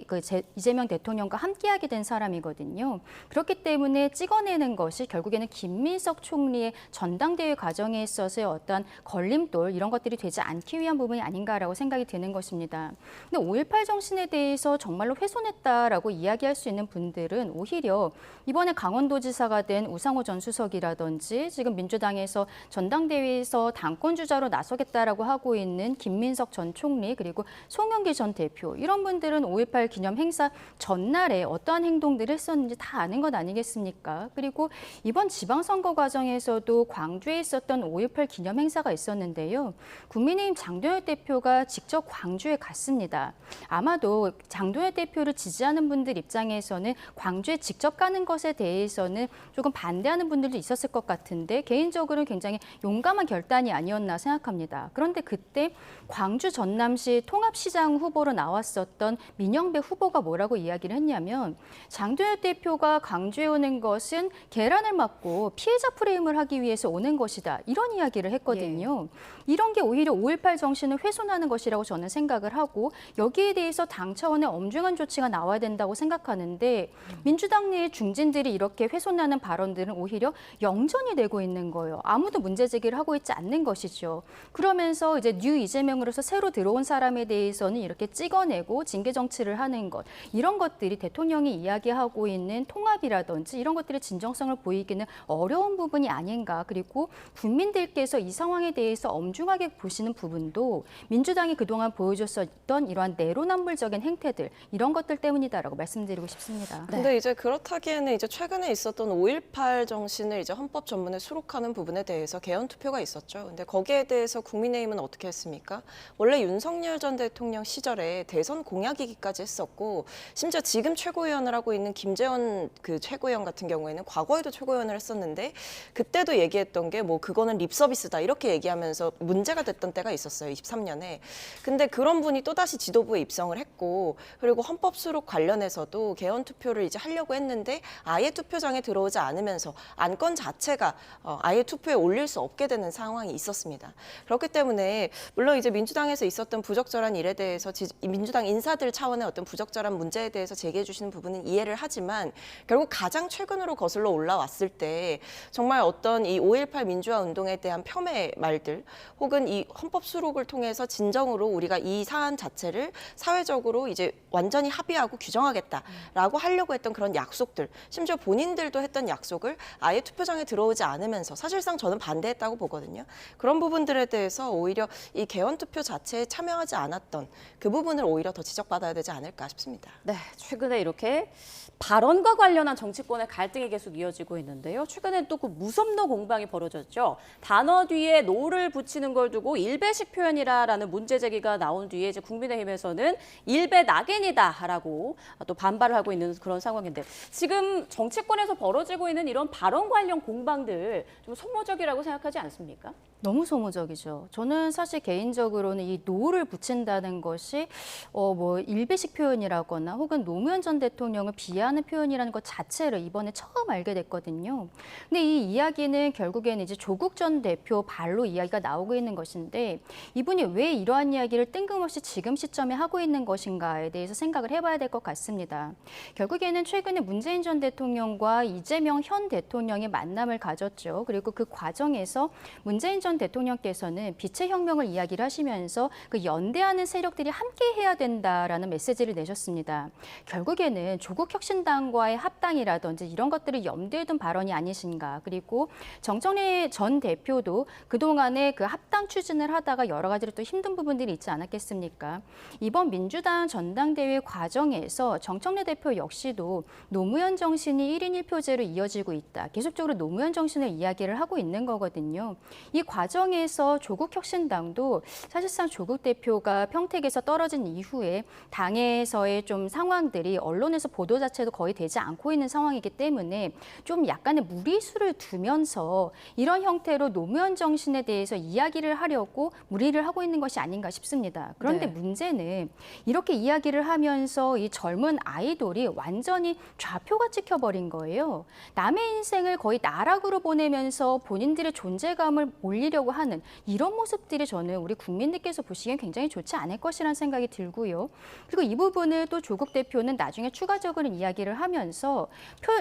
이재명 대통령과 함께하게 된 사람이거든요. 그렇기 때문에 찍어내는 것이 결국에는 김민석 총리의 전당대회 과정에 있어서의 어떤 걸림돌 이런 것들이 되지 않기 위한 부분이 아닌가라고 생각이 드는 것입니다. 근데 5.18 정신에 대해서 정말로 훼손했다라고 이야기할 수 있는 분들은 오히려 이번에 강원도지사가 된 우상호 전 수석이라든지 지금 민주당에서 전당대회에서 당권주자로 나서겠다라고 하고 있는 김민석 전 총리 그리고 송영길 전 대표 이런 분들은 5.18 기념 행사 전날에 어떠한 행동들을 했었는지 다 아는 것 아니겠습니까? 그리고 이번 지방선거 과정에서도 광주에 있었던 5.18 기념 행사가 있었는데요. 국민의힘 장동혁 대표가 직접 광주에 갔습니다. 아마도 장동혁 대표를 지지하는 분들 입장에서는 광주에 직접 가는 것에 대해서는 조금 반대하는 분들도 있었을 것 같은데 개인적으로는 굉장히 용감한 결단이 아니었나 생각합니다. 그런데 그때 광주 전남시 통합시장 후보로 나왔었던 민영배 후보가 뭐라고 이야기를 했냐면 장동혁 대표가 광주에 오는 것은 계란을 맞고 피해자 프레임을 하기 위해서 오는 것이다. 이런 이야기를 했거든요. 이런 게 오히려 5.18 정신을 훼손하는 것이라고 저는 생각을 하고 여기에 대해서 당 차원의 엄중한 조치가 나와야 된다고 생각하는데 민주당 내의 중진들이 이렇게 훼손하는 발언들은 오히려 영전이 되고 있는 거예요. 아무도 문제 제기를 하고 있지 않는 것이죠. 그러면서 이제 뉴 이재명으로서 새로 들어온 사람에 대해서는 이렇게 찍어내고 징계 정치를 하는 것, 이런 것들이 대통령이 이야기하고 있는 통합이라든지 이런 것들의 진정성을 보이기는 어려운 부분이 아닌가. 그리고 국민들께서 이 상황에 대해서 엄중하게 보시는 부분도 민주당이 그동안 보여줬었던 이러한 내로남불적인 행태들, 이런 것들 때문이다라고 말씀드리고 싶습니다. 근데 이제 그렇다기에는 이제 최근에 있었던 5.18 정신을 이제 헌법 전문에 수록하는 부분에 대해서 개헌 투표가 있었죠. 근데 거기에 대해서 국민의힘은 어떻게 했습니까? 원래 윤석열 전 대통령 시절에 대선 공약이기까지 했었고, 심지어 지금 최고위원을 하고 있는 김재원 그 최고위원 같은 경우에는 과거에도 최고위원을 했었는데 그때도 얘기했던 게 뭐 그거는 립서비스다 이렇게 얘기하면서 문제가 됐던 때가 있었어요. 23년에. 근데 그런 분이 또다시 지도부에 입성을 했고, 그리고 헌법 수록 관련해서도 개헌 투표를 이제 하려고 했는데 아예 투표장에 들어오지 않으면서 안건 자체가 아예 투표에 올릴 수 없게 되는 상황이 있었습니다. 그렇기 때문에 물론 이제 민주당에서 있었던 부적절한 일에 대해서 민주당 인사들 차원의 어떤 부적절한 문제에 대해서 제기해 주시는 부분은 이해를 하지만, 결국 가장 최근으로 거슬러 올라왔을 때 정말 어떤 이 5.18 민주화 운동에 대한 폄훼 말들, 혹은 이 헌법 수록을 통해서 진정으로 우리가 이 사안 자체를 사회적으로 이제 완전히 합의하고 규정하겠다라고 하려고 했던 그런 약속들, 심지어 본인들도 했던 약속을 아예 투표장에 들어오지 않으면서 사실상 저는 반대했다고 보거든요. 그런 부분들에 대해서 오히려 이 개헌 투표 자체에 참여하지 않았던 그 부분을 오히려 더 지적받아야 되지 않을까 싶습니다. 네, 최근에 이렇게 발언과 관련한 정치권의 갈등이 계속 이어지고 있는데요. 최근엔 또 그 무섭노 공방이 벌어졌죠. 단어 뒤에 노를 붙이는 걸 두고 일배식 표현이라는 문제 제기가 나온 뒤에 이제 국민의힘에서는 일배 낙인이다라고 또 반발을 하고 있는 그런 상황인데, 지금 정치권에서 벌어지고 있는 이런 발언 관련 공방들 좀 소모적이라고 생각하지 않습니까? 너무 소모적이죠. 저는 사실 개인적으로는 이 노를 붙인다는 것이 뭐 일배식 표현이라거나 혹은 노무현 전 대통령을 비하하는 표현이라는 것 자체를 이번에 처음 알게 됐거든요. 근데 이 이야기는 결국에는 이제 조국 전 대표 발로 이야기가 나오고 있는 것인데, 이분이 왜 이러한 이야기를 뜬금없이 지금 시점에 하고 있는 것인가에 대해서 생각을 해봐야 될 것 같습니다. 결국에는 최근에 문재인 전 대통령과 이재명 현 대통령이 만남을 가졌죠. 그리고 그 과정에서 문재인 전 대통령께서는 빛의 혁명을 이야기를 하시면서 그 연대하는 세력들이 함께 해야 된다라는 메시지를 내셨습니다. 결국에는 조국 혁신당과의 합당이라든지 이런 것들을 염두에 둔 발언이 아니신가. 그리고 정청래 전 대표도 그동안에 그 합당 추진을 하다가 여러 가지로 또 힘든 부분들이 있지 않았겠습니까? 이번 민주당 전당대회 과정에서 정청래 대표 역시도 노무현 정신이 1인 1표제로 이어지고 있다. 계속적으로 노무현 정신을 이야기를 하고 있는 거거든요. 이 과정에서 조국 혁신당도 사실상 조국 대표가 평택에서 떨어진 이후에 당에서의 좀 상황들이 언론에서 보도 자체도 거의 되지 않고 있는 상황이기 때문에 좀 약간의 무리수를 두면서 이런 형태로 노무현 정신에 대해서 이야기를 하려고 무리를 하고 있는 것이 아닌가 싶습니다. 그런데 네. 문제는 이렇게 이야기를 하면서 이 젊은 아이돌이 완전히 좌표가 찍혀버린 거예요. 남의 인생을 거의 나락으로 보내면서 본인들의 존재감을 올리려고 하는 이런 모습들이 저는 우리 국민들께서 보시기엔 굉장히 좋지 않을 것이라는 생각이 들고요. 그리고 이 부분을 또 조국 대표는 나중에 추가적으로 이야기를 하면서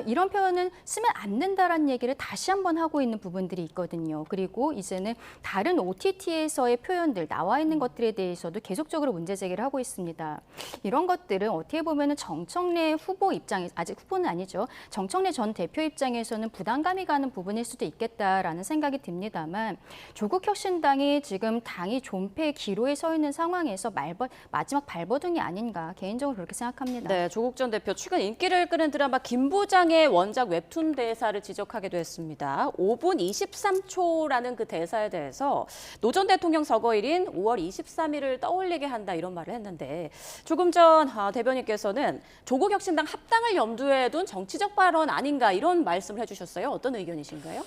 이런 표현은 쓰면 안 된다라는 얘기를 다시 한번 하고 있는 부분들이 있거든요. 그리고 이제는 다른 OTT에서의 표현들 나와 있는 것들에 대해서도 계속적으로 문제 제기를 하고 있습니다. 이런 것들은 어떻게 보면 정청래 후보 입장에, 아직 후보는 아니죠. 정청래 전 대표 입장에서는 부담감이 가는 부분일 수도 있겠다라는 생각이 듭니다만, 조국 혁신당이 지금 당이 존폐의 기로에 서 있는 상황에서 마지막 발버둥이 아닌가 개인적으로 그렇게 생각합니다. 네, 조국 전 대표 최근 인기를 끄는 드라마 김부장의 원작 웹툰 대사를 지적하기도 했습니다. 5분 23초라는 그 대사에 대해서 노 전 대통령 서거일인 5월 23일을 떠올리게 한다 이런 말을 했는데, 조금 전 대변인께서는 조국 혁신당 합당을 염두에 둔 정치적 발언 아닌가 이런 말씀을 해주셨어요. 어떤 의견이신가요?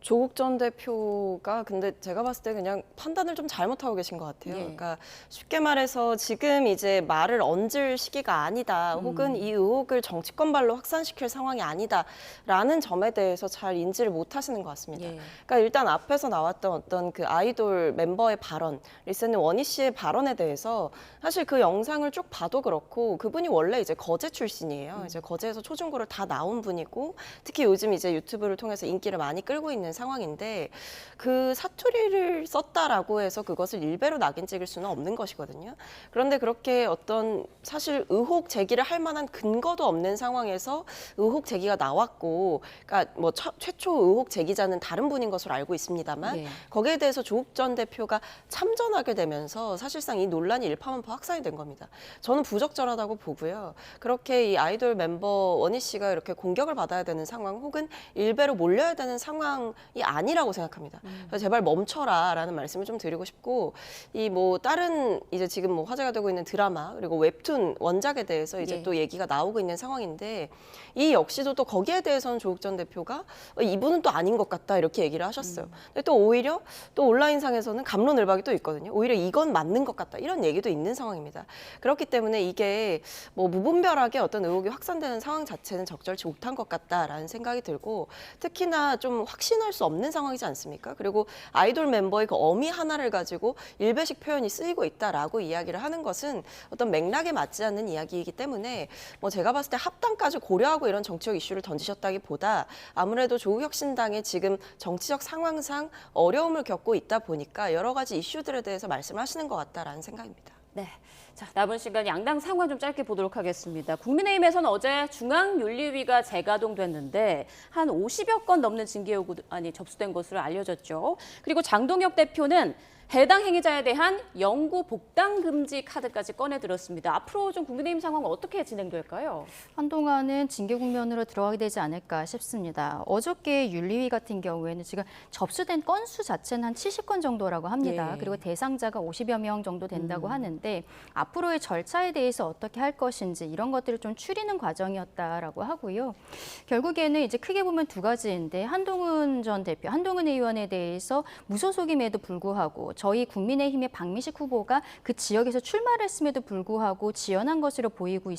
조국 전 대표가 근데 제가 봤을 때 그냥 판단을 좀 잘못하고 계신 것 같아요. 예. 그러니까 쉽게 말해서 지금 이제 말을 얹을 시기가 아니다, 혹은 이 의혹을 정치권발로 확산시킬 상황이 아니다라는 점에 대해서 잘 인지를 못하시는 것 같습니다. 예. 그러니까 일단 앞에서 나왔던 어떤 그 아이돌 멤버의 발언, 리세는 원희 씨의 발언에 대해서 사실 그 영상을 쭉 봐도 그렇고 그분이 원래 이제 거제 출신이에요. 이제 거제에서 초중고를 다 나온 분이고, 특히 요즘 이제 유튜브를 통해서 인기를 많이 끌고 있는 상황인데 그 사투리를 썼다라고 해서 그것을 일배로 낙인 찍을 수는 없는 것이거든요. 그런데 그렇게 어떤 사실 의혹 제기를 할 만한 근거도 없는 상황에서 의혹 제기가 나왔고, 그러니까 뭐 최초 의혹 제기자는 다른 분인 것으로 알고 있습니다만 예. 거기에 대해서 조국 전 대표가 참전하게 되면서 사실상 이 논란이 일파만파 확산이 된 겁니다. 저는 부적절하다고 보고요. 그렇게 이 아이돌 멤버 원희 씨가 이렇게 공격을 받아야 되는 상황 혹은 일배로 몰려야 되는 상황이 아니라고 생각합니다. 그래서 제발 멈춰라라는 말씀을 좀 드리고 싶고, 이 뭐 다른 이제 지금 뭐 화제가 되고 있는 드라마 그리고 웹툰 원작에 대해서 이제 예. 또 얘기가 나오고 있는 상황인데, 이 역시도 또 거기에 대해서는 조국 전 대표가 이분은 또 아닌 것 같다 이렇게 얘기를 하셨어요. 근데 또 오히려 또 온라인상에서는 갑론을박이 또 있거든요. 오히려 이건 맞는 것 같다 이런 얘기도 있는 상황입니다. 그렇기 때문에 이게 뭐 무분별하게 어떤 의혹이 확산되는 상황 자체는 적절치 못한 것 같다라는 생각이 들고, 특히나 좀 확신할 수 없는 상황이지 않습니까? 그리고 아이돌 멤버의 그 어미 하나를 가지고 일배식 표현이 쓰이고 있다라고 이야기를 하는 것은 어떤 맥락에 맞지 않는 이야기이기 때문에 뭐 제가 봤을 때 합당까지 고려하고 이런 정치적 이슈를 던지셨다기보다 아무래도 조국혁신당의 지금 정치적 상황상 어려움을 겪고 있다 보니까 여러 가지 이슈들에 대해서 말씀을 하시는 것 같다라는 생각입니다. 네. 자, 남은 시간 양당 상황 좀 짧게 보도록 하겠습니다. 국민의힘에서는 어제 중앙윤리위가 재가동됐는데 한 50여 건 넘는 징계 요구안이 접수된 것으로 알려졌죠. 그리고 장동혁 대표는 해당 행위자에 대한 영구 복당 금지 카드까지 꺼내들었습니다. 앞으로 좀 국민의힘 상황은 어떻게 진행될까요? 한동안은 징계 국면으로 들어가게 되지 않을까 싶습니다. 어저께 윤리위 같은 경우에는 지금 접수된 건수 자체는 한 70건 정도라고 합니다. 예. 그리고 대상자가 50여 명 정도 된다고 하는데 앞으로의 절차에 대해서 어떻게 할 것인지 이런 것들을 좀 추리는 과정이었다라고 하고요. 결국에는 이제 크게 보면 두 가지인데, 한동훈 전 대표, 한동훈 의원에 대해서 무소속임에도 불구하고 저희 국민의힘의 박미식 후보가 그 지역에서 출마를 했음에도 불구하고 지연한 것으로 보이고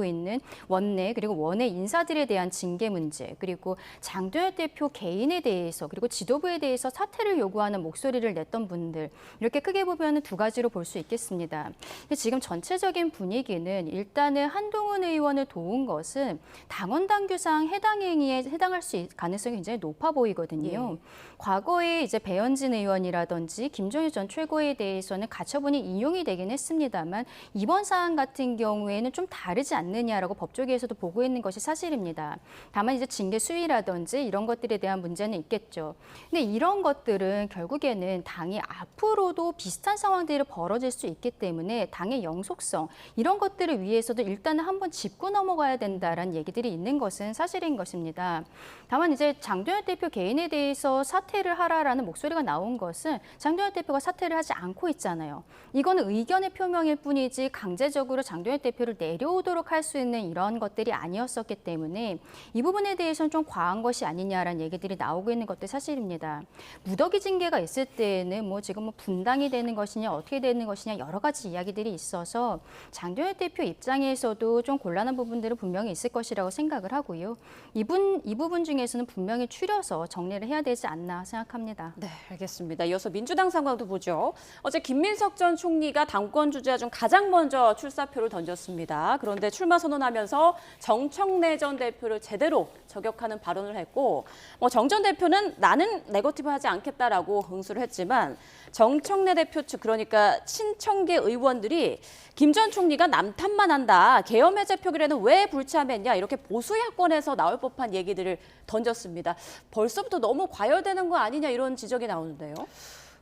있는 원내 그리고 원외 인사들에 대한 징계 문제, 그리고 장도연 대표 개인에 대해서 그리고 지도부에 대해서 사퇴를 요구하는 목소리를 냈던 분들, 이렇게 크게 보면 두 가지로 볼 수 있겠습니다. 근데 지금 전체적인 분위기는 일단은 한동훈 의원을 도운 것은 당원 당규상 해당 행위에 해당할 수 있을 가능성이 굉장히 높아 보이거든요. 과거에 이제 배현진 의원이라든지 김종일 전 최고에 대해서는 가처분이 인용이 되긴 했습니다만 이번 사안 같은 경우에는 좀 다르지 않느냐라고 법조계에서도 보고 있는 것이 사실입니다. 다만 이제 징계 수위라든지 이런 것들에 대한 문제는 있겠죠. 근데 이런 것들은 결국에는 당이 앞으로도 비슷한 상황들이 벌어질 수 있기 때문에 당의 영속성 이런 것들을 위해서도 일단은 한번 짚고 넘어가야 된다라는 얘기들이 있는 것은 사실인 것입니다. 다만 이제 장도연 대표 개인에 대해서 사퇴를 하라라는 목소리가 나온 것은 장도연 대표가 사퇴를 하지 않고 있잖아요. 이거는 의견의 표명일 뿐이지 강제적으로 장도연 대표를 내려오도록 할 수 있는 이런 것들이 아니었었기 때문에 이 부분에 대해서는 좀 과한 것이 아니냐라는 얘기들이 나오고 있는 것도 사실입니다. 무더기 징계가 있을 때는 뭐 지금 뭐 분당이 되는 것이냐 어떻게 되는 것이냐 여러 가지 이야기들이 있어서 장도연 대표 입장에서도 좀 곤란한 부분들은 분명히 있을 것이라고 생각을 하고요. 이 부분 중에서는 분명히 추려서 정리를 해야 되지 않나 생각합니다. 네, 알겠습니다. 이어서 민주당 상황도 보죠. 어제 김민석 전 총리가 당권 주자 중 가장 먼저 출사표를 던졌습니다. 그런데 출마 선언하면서 정청래 전 대표를 제대로 저격하는 발언을 했고, 정 전 대표는 나는 네거티브하지 않겠다라고 응수를 했지만 정청래 대표 측, 그러니까 친청계 의원들이 김 전 총리가 남탓만 한다, 계엄 해제 표결에는 왜 불참했냐, 이렇게 보수 야권에서 나올 법한 얘기들을 던졌습니다. 벌써부터 너무 과열되는 거 아니냐 이런 지적이 나오는데요.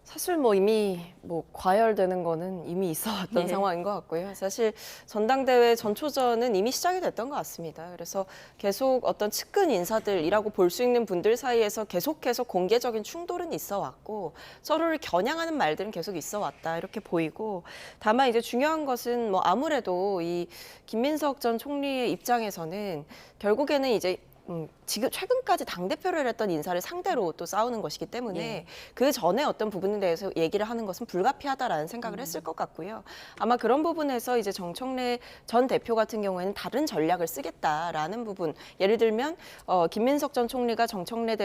사실 뭐 이미 뭐 과열되는 거는 이미 있어 왔던 상황인 것 같고요. 사실 전당대회 전초전은 이미 시작이 됐던 것 같습니다. 그래서 계속 어떤 측근 인사들이라고 볼 수 있는 분들 사이에서 계속해서 공개적인 충돌은 있어 왔고 서로를 겨냥하는 말들은 계속 있어 왔다 이렇게 보이고, 다만 이제 중요한 것은 뭐 아무래도 이 김민석 전 총리의 입장에서는 결국에는 이제 지금 최근까지 당대표를 했던 인사를 상대로 또 싸우는 것이기 때문에 그 전에 어떤 부분에 대해서 얘기를 하는 것은 불가피하다라는 생각을 했을 것 같고요. 아마 그런 부분에서 이제 정청래 전 대표 같은 경우에는 다른 전략을 쓰겠다라는 부분, 예를 들면 김민석 전 총리가 정청래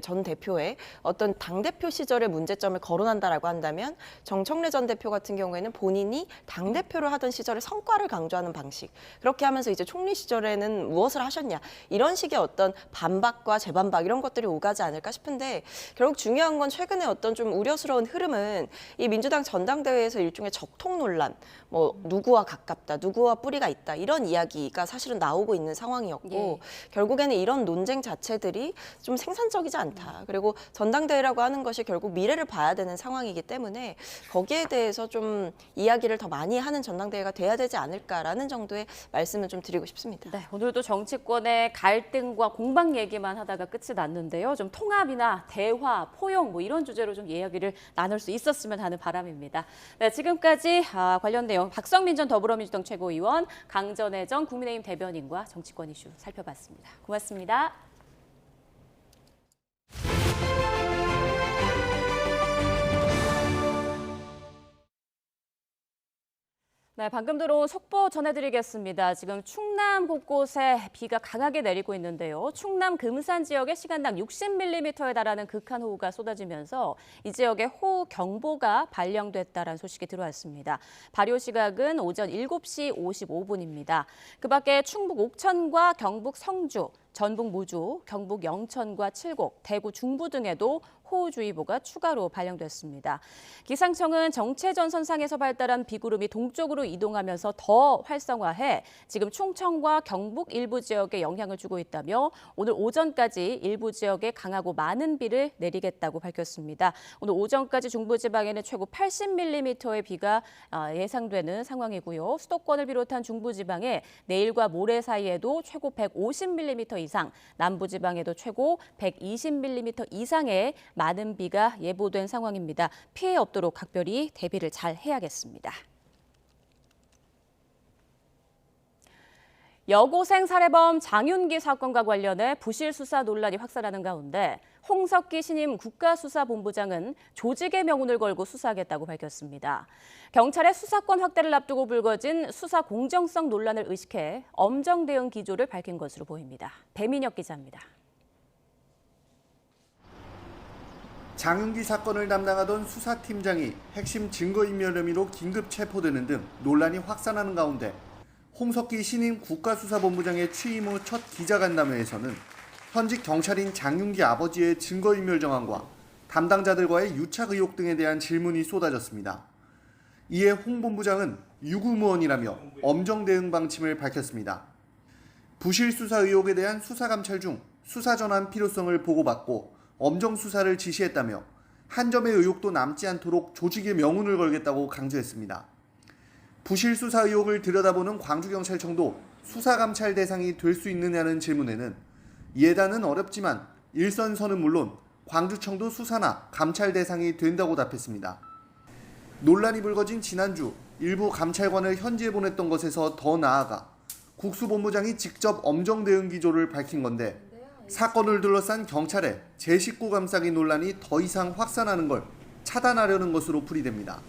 전 대표의 어떤 당대표 시절의 문제점을 거론한다라고 한다면 정청래 전 대표 같은 경우에는 본인이 당대표를 하던 시절의 성과를 강조하는 방식, 그렇게 하면서 이제 총리 시절에는 무엇을 하셨냐 이런 식의 어떤 반박과 재반박 이런 것들이 오가지 않을까 싶은데 결국 중요한 건 최근에 어떤 좀 우려스러운 흐름은 이 민주당 전당대회에서 일종의 적통 논란, 뭐 누구와 가깝다, 누구와 뿌리가 있다 이런 이야기가 사실은 나오고 있는 상황이었고 결국에는 이런 논쟁 자체들이 좀 생산적이지 않다. 그리고 전당대회라고 하는 것이 결국 미래를 봐야 되는 상황이기 때문에 거기에 대해서 좀 이야기를 더 많이 하는 전당대회가 돼야 되지 않을까라는 정도의 말씀을 좀 드리고 싶습니다. 네, 오늘도 정치권의 갈등과 공방 얘기만 하다가 끝이 났는데요. 좀 통합이나 대화, 포용 뭐 이런 주제로 좀 이야기를 나눌 수 있었으면 하는 바람입니다. 네, 지금까지 관련 내용 박성민 전 더불어민주당 최고위원, 강전혜정 국민의힘 대변인과 정치권 이슈 살펴봤습니다. 고맙습니다. 네, 방금 들어온 속보 전해드리겠습니다. 지금 충남 곳곳에 비가 강하게 내리고 있는데요. 충남 금산 지역에 시간당 60mm에 달하는 극한호우가 쏟아지면서 이 지역에 호우경보가 발령됐다는 소식이 들어왔습니다. 발효 시각은 오전 7시 55분입니다. 그 밖에 충북 옥천과 경북 성주, 전북 무주, 경북 영천과 칠곡, 대구 중부 등에도 호우주의보가 추가로 발령됐습니다. 기상청은 정체전선상에서 발달한 비구름이 동쪽으로 이동하면서 더 활성화해 지금 충청과 경북 일부 지역에 영향을 주고 있다며 오늘 오전까지 일부 지역에 강하고 많은 비를 내리겠다고 밝혔습니다. 오늘 오전까지 중부지방에는 최고 80mm의 비가 예상되는 상황이고요. 수도권을 비롯한 중부지방에 내일과 모레 사이에도 최고 150mm 이상, 남부지방에도 최고 120mm 이상의 많은 비가 예보된 상황입니다. 피해 없도록 각별히 대비를 잘 해야겠습니다. 여고생 살해범 장윤기 사건과 관련해 부실 수사 논란이 확산하는 가운데 홍석기 신임 국가수사본부장은 조직의 명운을 걸고 수사하겠다고 밝혔습니다. 경찰의 수사권 확대를 앞두고 불거진 수사 공정성 논란을 의식해 엄정 대응 기조를 밝힌 것으로 보입니다. 배민혁 기자입니다. 장윤기 사건을 담당하던 수사팀장이 핵심 증거인멸 혐의로 긴급 체포되는 등 논란이 확산하는 가운데 홍석기 신임 국가수사본부장의 취임 후 첫 기자간담회에서는 현직 경찰인 장윤기 아버지의 증거인멸 정황과 담당자들과의 유착 의혹 등에 대한 질문이 쏟아졌습니다. 이에 홍 본부장은 유구무원이라며 엄정 대응 방침을 밝혔습니다. 부실 수사 의혹에 대한 수사감찰 중 수사 전환 필요성을 보고받고 엄정 수사를 지시했다며 한 점의 의혹도 남지 않도록 조직의 명운을 걸겠다고 강조했습니다. 부실 수사 의혹을 들여다보는 광주경찰청도 수사감찰 대상이 될 수 있느냐는 질문에는 예단은 어렵지만 일선서는 물론 광주청도 수사나 감찰 대상이 된다고 답했습니다. 논란이 불거진 지난주 일부 감찰관을 현지에 보냈던 것에서 더 나아가 국수본부장이 직접 엄정 대응 기조를 밝힌 건데 사건을 둘러싼 경찰의 제19 감싸기 논란이 더 이상 확산하는 걸 차단하려는 것으로 풀이됩니다.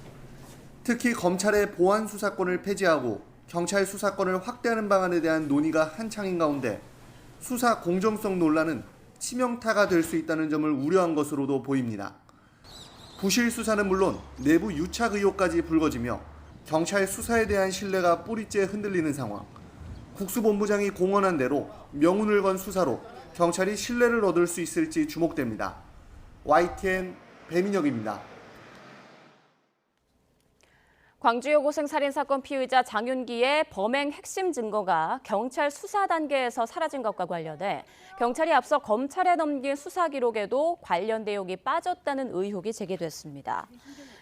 특히 검찰의 보안 수사권을 폐지하고 경찰 수사권을 확대하는 방안에 대한 논의가 한창인 가운데 수사 공정성 논란은 치명타가 될 수 있다는 점을 우려한 것으로도 보입니다. 부실 수사는 물론 내부 유착 의혹까지 불거지며 경찰 수사에 대한 신뢰가 뿌리째 흔들리는 상황. 국수본부장이 공언한 대로 명운을 건 수사로 경찰이 신뢰를 얻을 수 있을지 주목됩니다. YTN 배민혁입니다. 광주 여고생 살인사건 피의자 장윤기의 범행 핵심 증거가 경찰 수사 단계에서 사라진 것과 관련해 경찰이 앞서 검찰에 넘긴 수사 기록에도 관련 내용이 빠졌다는 의혹이 제기됐습니다.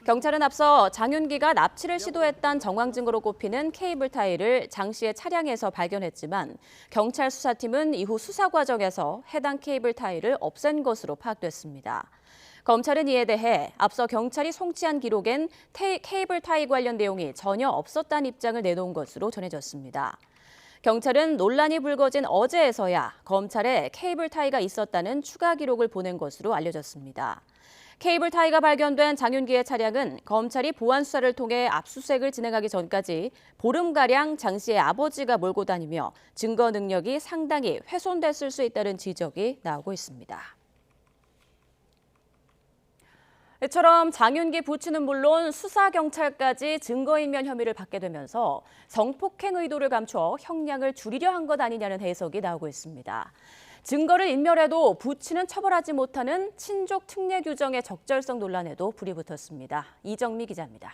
경찰은 앞서 장윤기가 납치를 시도했던 정황 증거로 꼽히는 케이블 타이를 장 씨의 차량에서 발견했지만 경찰 수사팀은 이후 수사 과정에서 해당 케이블 타이를 없앤 것으로 파악됐습니다. 검찰은 이에 대해 앞서 경찰이 송치한 기록엔 케이블 타이 관련 내용이 전혀 없었다는 입장을 내놓은 것으로 전해졌습니다. 경찰은 논란이 불거진 어제에서야 검찰에 케이블 타이가 있었다는 추가 기록을 보낸 것으로 알려졌습니다. 케이블 타이가 발견된 장윤기의 차량은 검찰이 보안 수사를 통해 압수수색을 진행하기 전까지 보름가량 장 씨의 아버지가 몰고 다니며 증거 능력이 상당히 훼손됐을 수 있다는 지적이 나오고 있습니다. 이처럼 장윤기 부치는 물론 수사경찰까지 증거인멸 혐의를 받게 되면서 성폭행 의도를 감춰 형량을 줄이려 한 것 아니냐는 해석이 나오고 있습니다. 증거를 인멸해도 부치는 처벌하지 못하는 친족 특례 규정의 적절성 논란에도 불이 붙었습니다. 이정미 기자입니다.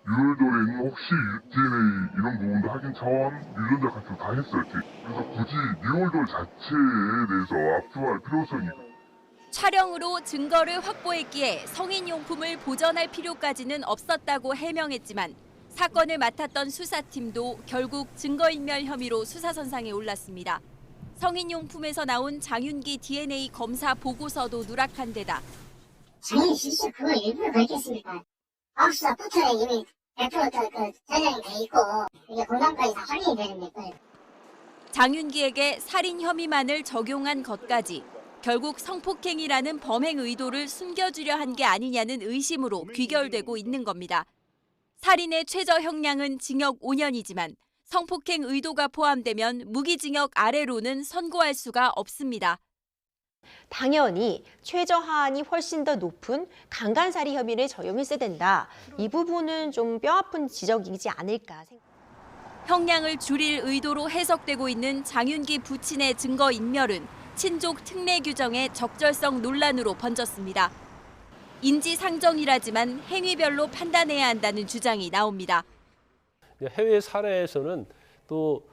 유혈절에는 혹시 DNA 이런 부분도 확인 차원 유전자 같은 거 다 했어야지. 그래서 굳이 유혈절 자체에 대해서 압수할 필요성이 촬영으로 증거를 확보했기에 성인용품을 보전할 필요까지는 없었다고 해명했지만 사건을 맡았던 수사팀도 결국 증거인멸 혐의로 수사선상에 올랐습니다. 성인용품에서 나온 장윤기 DNA 검사 보고서도 누락한 데다 장윤기 실수 그거 일부러 그랬겠습니까? 압수수색부터 이미 100% 저장이 돼 있고 이게 공장까지 다 확인이 되는데 장윤기에게 살인 혐의만을 적용한 것까지 결국 성폭행이라는 범행 의도를 숨겨주려 한 게 아니냐는 의심으로 귀결되고 있는 겁니다. 살인의 최저 형량은 징역 5년이지만 성폭행 의도가 포함되면 무기징역 아래로는 선고할 수가 없습니다. 당연히 최저하한이 훨씬 더 높은 강간살인 혐의를 적용했어야 된다. 이 부분은 좀 뼈아픈 지적이지 않을까 생각합니다. 형량을 줄일 의도로 해석되고 있는 장윤기 부친의 증거인멸은 친족 특례 규정의 적절성 논란으로 번졌습니다. 인지상정이라지만 행위별로 판단해야 한다는 주장이 나옵니다. 해외 사례에서는 또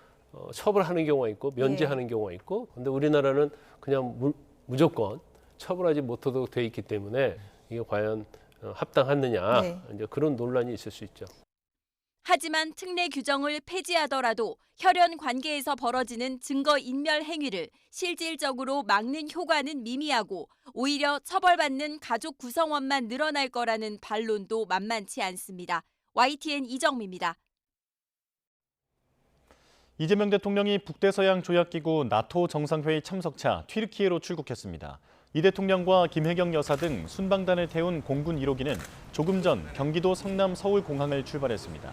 처벌하는 경우가 있고 면제하는 경우가 있고, 그런데 우리나라는 그냥 무조건 처벌하지 못하도록 돼 있기 때문에 이게 과연 합당하느냐, 이제 그런 논란이 있을 수 있죠. 하지만 특례 규정을 폐지하더라도 혈연 관계에서 벌어지는 증거인멸 행위를 실질적으로 막는 효과는 미미하고 오히려 처벌받는 가족 구성원만 늘어날 거라는 반론도 만만치 않습니다. YTN 이정미입니다. 이재명 대통령이 북대서양 조약기구 나토 정상회의 참석차 튀르키예로 출국했습니다. 이 대통령과 김혜경 여사 등 순방단을 태운 공군 1호기는 조금 전 경기도 성남 서울공항을 출발했습니다.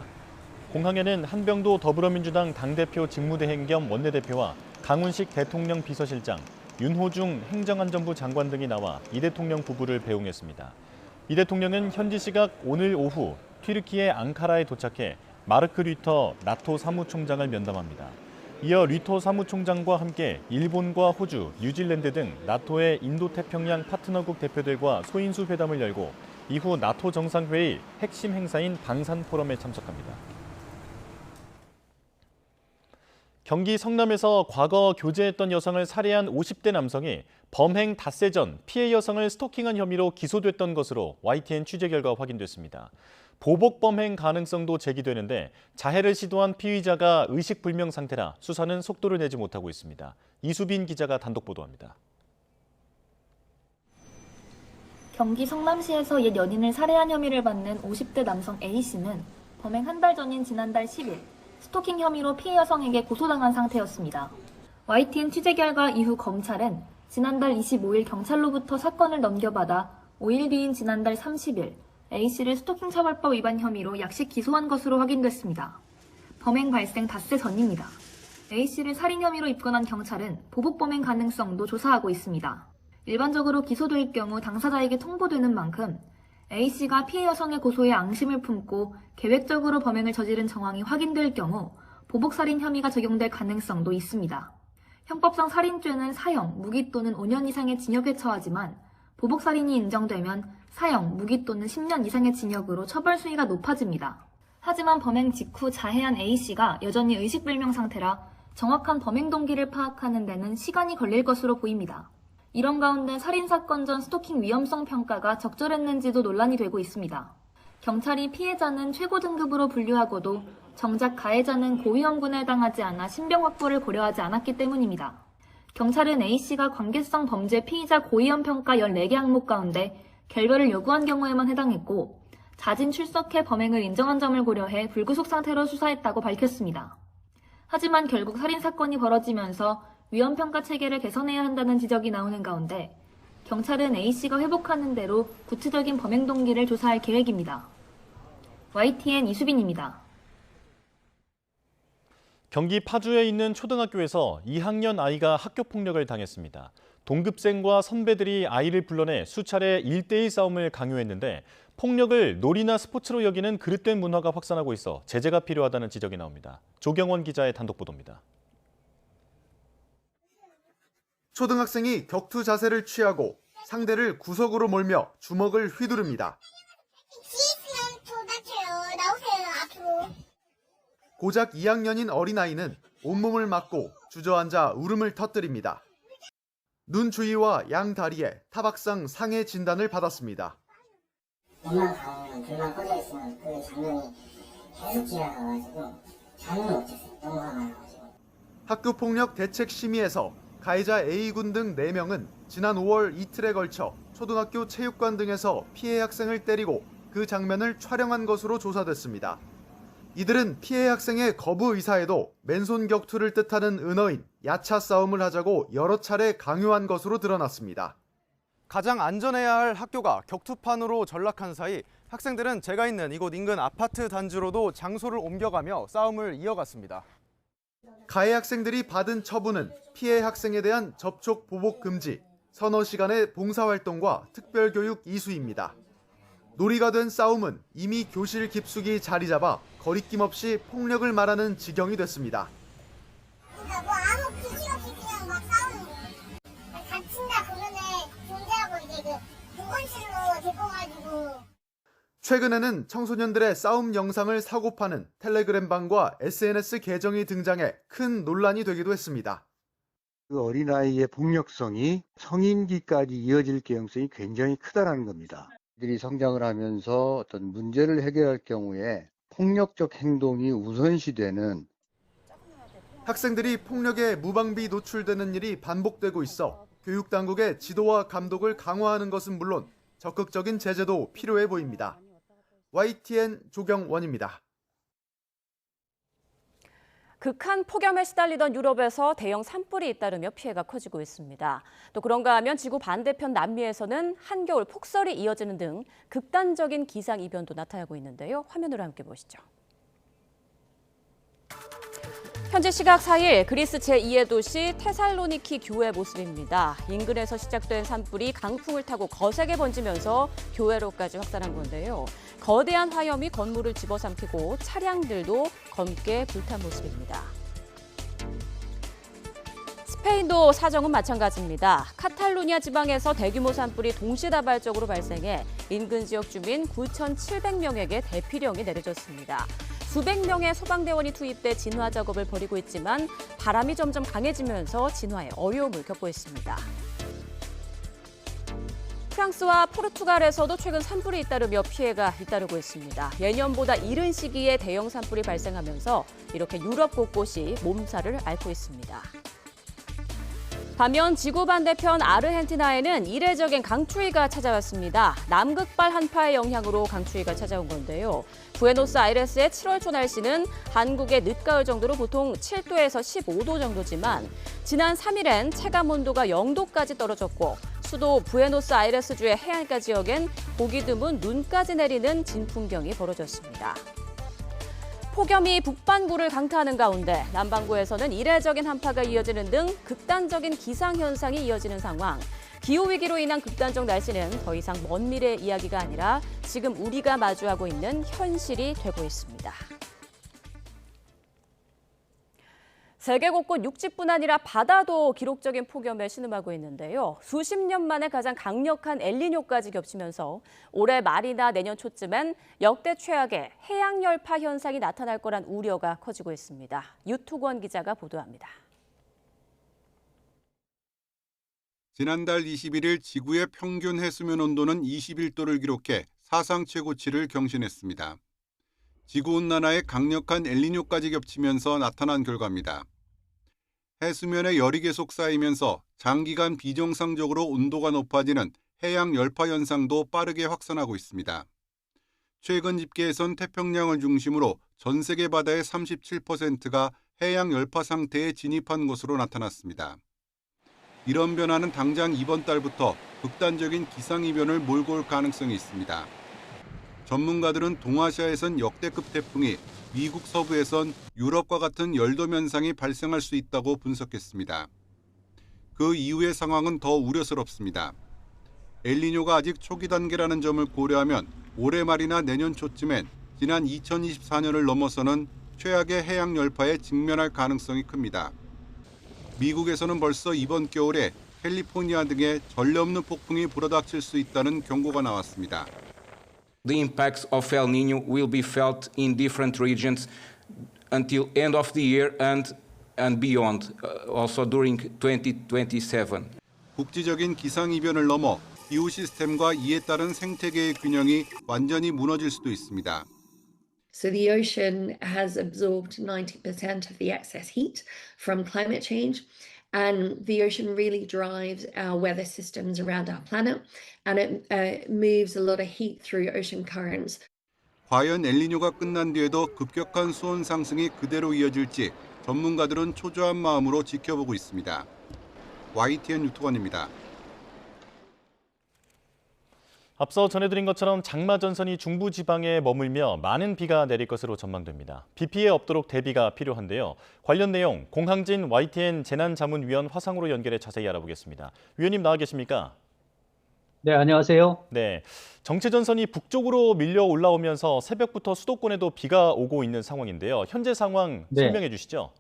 공항에는 한병도 더불어민주당 당대표 직무대행 겸 원내대표와 강훈식 대통령 비서실장, 윤호중 행정안전부 장관 등이 나와 이 대통령 부부를 배웅했습니다. 이 대통령은 현지 시각 오늘 오후 튀르키예 앙카라에 도착해 마르크 류터 나토 사무총장을 면담합니다. 이어 류터 사무총장과 함께 일본과 호주, 뉴질랜드 등 나토의 인도태평양 파트너국 대표들과 소인수 회담을 열고 이후 나토 정상회의 핵심 행사인 방산 포럼에 참석합니다. 경기 성남에서 과거 교제했던 여성을 살해한 50대 남성이 범행 닷새 전 피해 여성을 스토킹한 혐의로 기소됐던 것으로 YTN 취재 결과 확인됐습니다. 보복 범행 가능성도 제기되는데 자해를 시도한 피의자가 의식불명 상태라 수사는 속도를 내지 못하고 있습니다. 이수빈 기자가 단독 보도합니다. 경기 성남시에서 옛 연인을 살해한 혐의를 받는 50대 남성 A씨는 범행 한 달 전인 지난달 10일 스토킹 혐의로 피해 여성에게 고소당한 상태였습니다. YTN 취재 결과 이후 검찰은 지난달 25일 경찰로부터 사건을 넘겨받아 5일 뒤인 지난달 30일 A씨를 스토킹 처벌법 위반 혐의로 약식 기소한 것으로 확인됐습니다. 범행 발생 닷새 전입니다. A씨를 살인 혐의로 입건한 경찰은 보복 범행 가능성도 조사하고 있습니다. 일반적으로 기소될 경우 당사자에게 통보되는 만큼 A씨가 피해 여성의 고소에 앙심을 품고 계획적으로 범행을 저지른 정황이 확인될 경우 보복살인 혐의가 적용될 가능성도 있습니다. 형법상 살인죄는 사형, 무기 또는 5년 이상의 징역에 처하지만 보복살인이 인정되면 사형, 무기 또는 10년 이상의 징역으로 처벌 수위가 높아집니다. 하지만 범행 직후 자해한 A씨가 여전히 의식불명 상태라 정확한 범행 동기를 파악하는 데는 시간이 걸릴 것으로 보입니다. 이런 가운데 살인사건 전 스토킹 위험성 평가가 적절했는지도 논란이 되고 있습니다. 경찰이 피해자는 최고 등급으로 분류하고도 정작 가해자는 고위험군에 해당하지 않아 신병 확보를 고려하지 않았기 때문입니다. 경찰은 A씨가 관계성 범죄 피의자 고위험 평가 14개 항목 가운데 결별을 요구한 경우에만 해당했고 자진 출석해 범행을 인정한 점을 고려해 불구속 상태로 수사했다고 밝혔습니다. 하지만 결국 살인사건이 벌어지면서 위험평가 체계를 개선해야 한다는 지적이 나오는 가운데 경찰은 A씨가 회복하는 대로 구체적인 범행 동기를 조사할 계획입니다. YTN 이수빈입니다. 경기 파주에 있는 초등학교에서 2학년 아이가 학교 폭력을 당했습니다. 동급생과 선배들이 아이를 불러내 수차례 1대1 싸움을 강요했는데 폭력을 놀이나 스포츠로 여기는 그릇된 문화가 확산하고 있어 제재가 필요하다는 지적이 나옵니다. 조경원 기자의 단독 보도입니다. 초등학생이 격투 자세를 취하고 상대를 구석으로 몰며 주먹을 휘두릅니다. 고작 2학년인 어린아이는 온몸을 맞고 주저앉아 울음을 터뜨립니다. 눈 주위와 양 다리에 타박상 상해 진단을 받았습니다. 눈만 감으면 불만 꺼져 있으면 그 장면이 계속 지나가가지고 잠을 못 잤어요. 너무 화가 나가지고. 학교폭력 대책심의에서 가해자 A군 등 4명은 지난 5월 이틀에 걸쳐 초등학교 체육관 등에서 피해 학생을 때리고 그 장면을 촬영한 것으로 조사됐습니다. 이들은 피해 학생의 거부 의사에도 맨손 격투를 뜻하는 은어인 야차 싸움을 하자고 여러 차례 강요한 것으로 드러났습니다. 가장 안전해야 할 학교가 격투판으로 전락한 사이 학생들은 제가 있는 이곳 인근 아파트 단지로도 장소를 옮겨가며 싸움을 이어갔습니다. 가해 학생들이 받은 처분은 피해 학생에 대한 접촉 보복 금지, 서너 시간의 봉사활동과 특별교육 이수입니다. 놀이가 된 싸움은 이미 교실 깊숙이 자리 잡아 거리낌 없이 폭력을 말하는 지경이 됐습니다. 그러니까 뭐 아무 규칙 없이 그냥 막 싸우는 거예요. 다친다 그러면 존재하고 이제 그 보건실로 데리고 가지고. 최근에는 청소년들의 싸움 영상을 사고 파는 텔레그램방과 SNS 계정이 등장해 큰 논란이 되기도 했습니다. 그 어린아이의 폭력성이 성인기까지 이어질 가능성이 굉장히 크다는 겁니다. 이들이 성장을 하면서 어떤 문제를 해결할 경우에 폭력적 행동이 우선시되는 학생들이 폭력에 무방비 노출되는 일이 반복되고 있어 교육당국의 지도와 감독을 강화하는 것은 물론 적극적인 제재도 필요해 보입니다. YTN 조경원입니다. 극한 폭염에 시달리던 유럽에서 대형 산불이 잇따르며 피해가 커지고 있습니다. 또 그런가 하면 지구 반대편 남미에서는 한겨울 폭설이 이어지는 등 극단적인 기상이변도 나타나고 있는데요. 화면으로 함께 보시죠. 현지 시각 4일 그리스 제2의 도시 테살로니키 교회 모습입니다. 인근에서 시작된 산불이 강풍을 타고 거세게 번지면서 교회로까지 확산한 건데요. 거대한 화염이 건물을 집어삼키고 차량들도 검게 불탄 모습입니다. 스페인도 사정은 마찬가지입니다. 카탈루니아 지방에서 대규모 산불이 동시다발적으로 발생해 인근 지역 주민 9,700명에게 대피령이 내려졌습니다. 수백 명의 소방대원이 투입돼 진화 작업을 벌이고 있지만 바람이 점점 강해지면서 진화에 어려움을 겪고 있습니다. 프랑스와 포르투갈에서도 최근 산불이 잇따르며 피해가 잇따르고 있습니다. 예년보다 이른 시기에 대형 산불이 발생하면서 이렇게 유럽 곳곳이 몸살을 앓고 있습니다. 반면 지구 반대편 아르헨티나에는 이례적인 강추위가 찾아왔습니다. 남극발 한파의 영향으로 강추위가 찾아온 건데요. 부에노스아이레스의 7월 초 날씨는 한국의 늦가을 정도로 보통 7도에서 15도 정도지만 지난 3일엔 체감 온도가 0도까지 떨어졌고 수도 부에노스아이레스주의 해안가 지역엔 보기 드문 눈까지 내리는 진풍경이 벌어졌습니다. 폭염이 북반구를 강타하는 가운데 남반구에서는 이례적인 한파가 이어지는 등 극단적인 기상현상이 이어지는 상황. 기후위기로 인한 극단적 날씨는 더 이상 먼 미래 이야기가 아니라 지금 우리가 마주하고 있는 현실이 되고 있습니다. 세계 곳곳 육지뿐 아니라 바다도 기록적인 폭염에 신음하고 있는데요. 수십 년 만에 가장 강력한 엘니뇨까지 겹치면서 올해 말이나 내년 초쯤엔 역대 최악의 해양 열파 현상이 나타날 거란 우려가 커지고 있습니다. 유투권 기자가 보도합니다. 지난달 21일 지구의 평균 해수면 온도는 21도를 기록해 사상 최고치를 경신했습니다. 지구온난화에 강력한 엘니뇨까지 겹치면서 나타난 결과입니다. 해수면에 열이 계속 쌓이면서 장기간 비정상적으로 온도가 높아지는 해양 열파 현상도 빠르게 확산하고 있습니다. 최근 집계에선 태평양을 중심으로 전 세계 바다의 37%가 해양 열파 상태에 진입한 것으로 나타났습니다. 이런 변화는 당장 이번 달부터 극단적인 기상이변을 몰고 올 가능성이 있습니다. 전문가들은 동아시아에선 역대급 태풍이, 미국 서부에선 유럽과 같은 열돔 현상이 발생할 수 있다고 분석했습니다. 그 이후의 상황은 더 우려스럽습니다. 엘니뇨가 아직 초기 단계라는 점을 고려하면 올해 말이나 내년 초쯤엔 지난 2024년을 넘어서는 최악의 해양 열파에 직면할 가능성이 큽니다. 미국에서는 벌써 이번 겨울에 캘리포니아 등에 전례 없는 폭풍이 불어닥칠 수 있다는 경고가 나왔습니다. The impacts of El Niño will be felt in different regions until end of the year and beyond, also during 2027. 국지적인 기상이변을 넘어 기후 시스템과 이에 따른 생태계의 균형이 완전히 무너질 수도 있습니다. So the ocean has absorbed 90% of the excess heat from climate change. And the ocean really drives our weather systems around our planet, and it moves a lot of heat through ocean currents. 과연 엘니뇨가 끝난 뒤에도 급격한 수온 상승이 그대로 이어질지 전문가들은 초조한 마음으로 지켜보고 있습니다. YTN 유튜버입니다. 앞서 전해드린 것처럼 장마 전선이 중부지방에 머물며 많은 비가 내릴 것으로 전망됩니다. 비 피해 없도록 대비가 필요한데요. 관련 내용 공항진 YTN 재난자문위원 화상으로 연결해 자세히 알아보겠습니다. 위원님 나와 계십니까? 네, 안녕하세요. 네, 정체 전선이 북쪽으로 밀려 올라오면서 새벽부터 수도권에도 비가 오고 있는 상황인데요. 현재 상황 설명해 주시죠.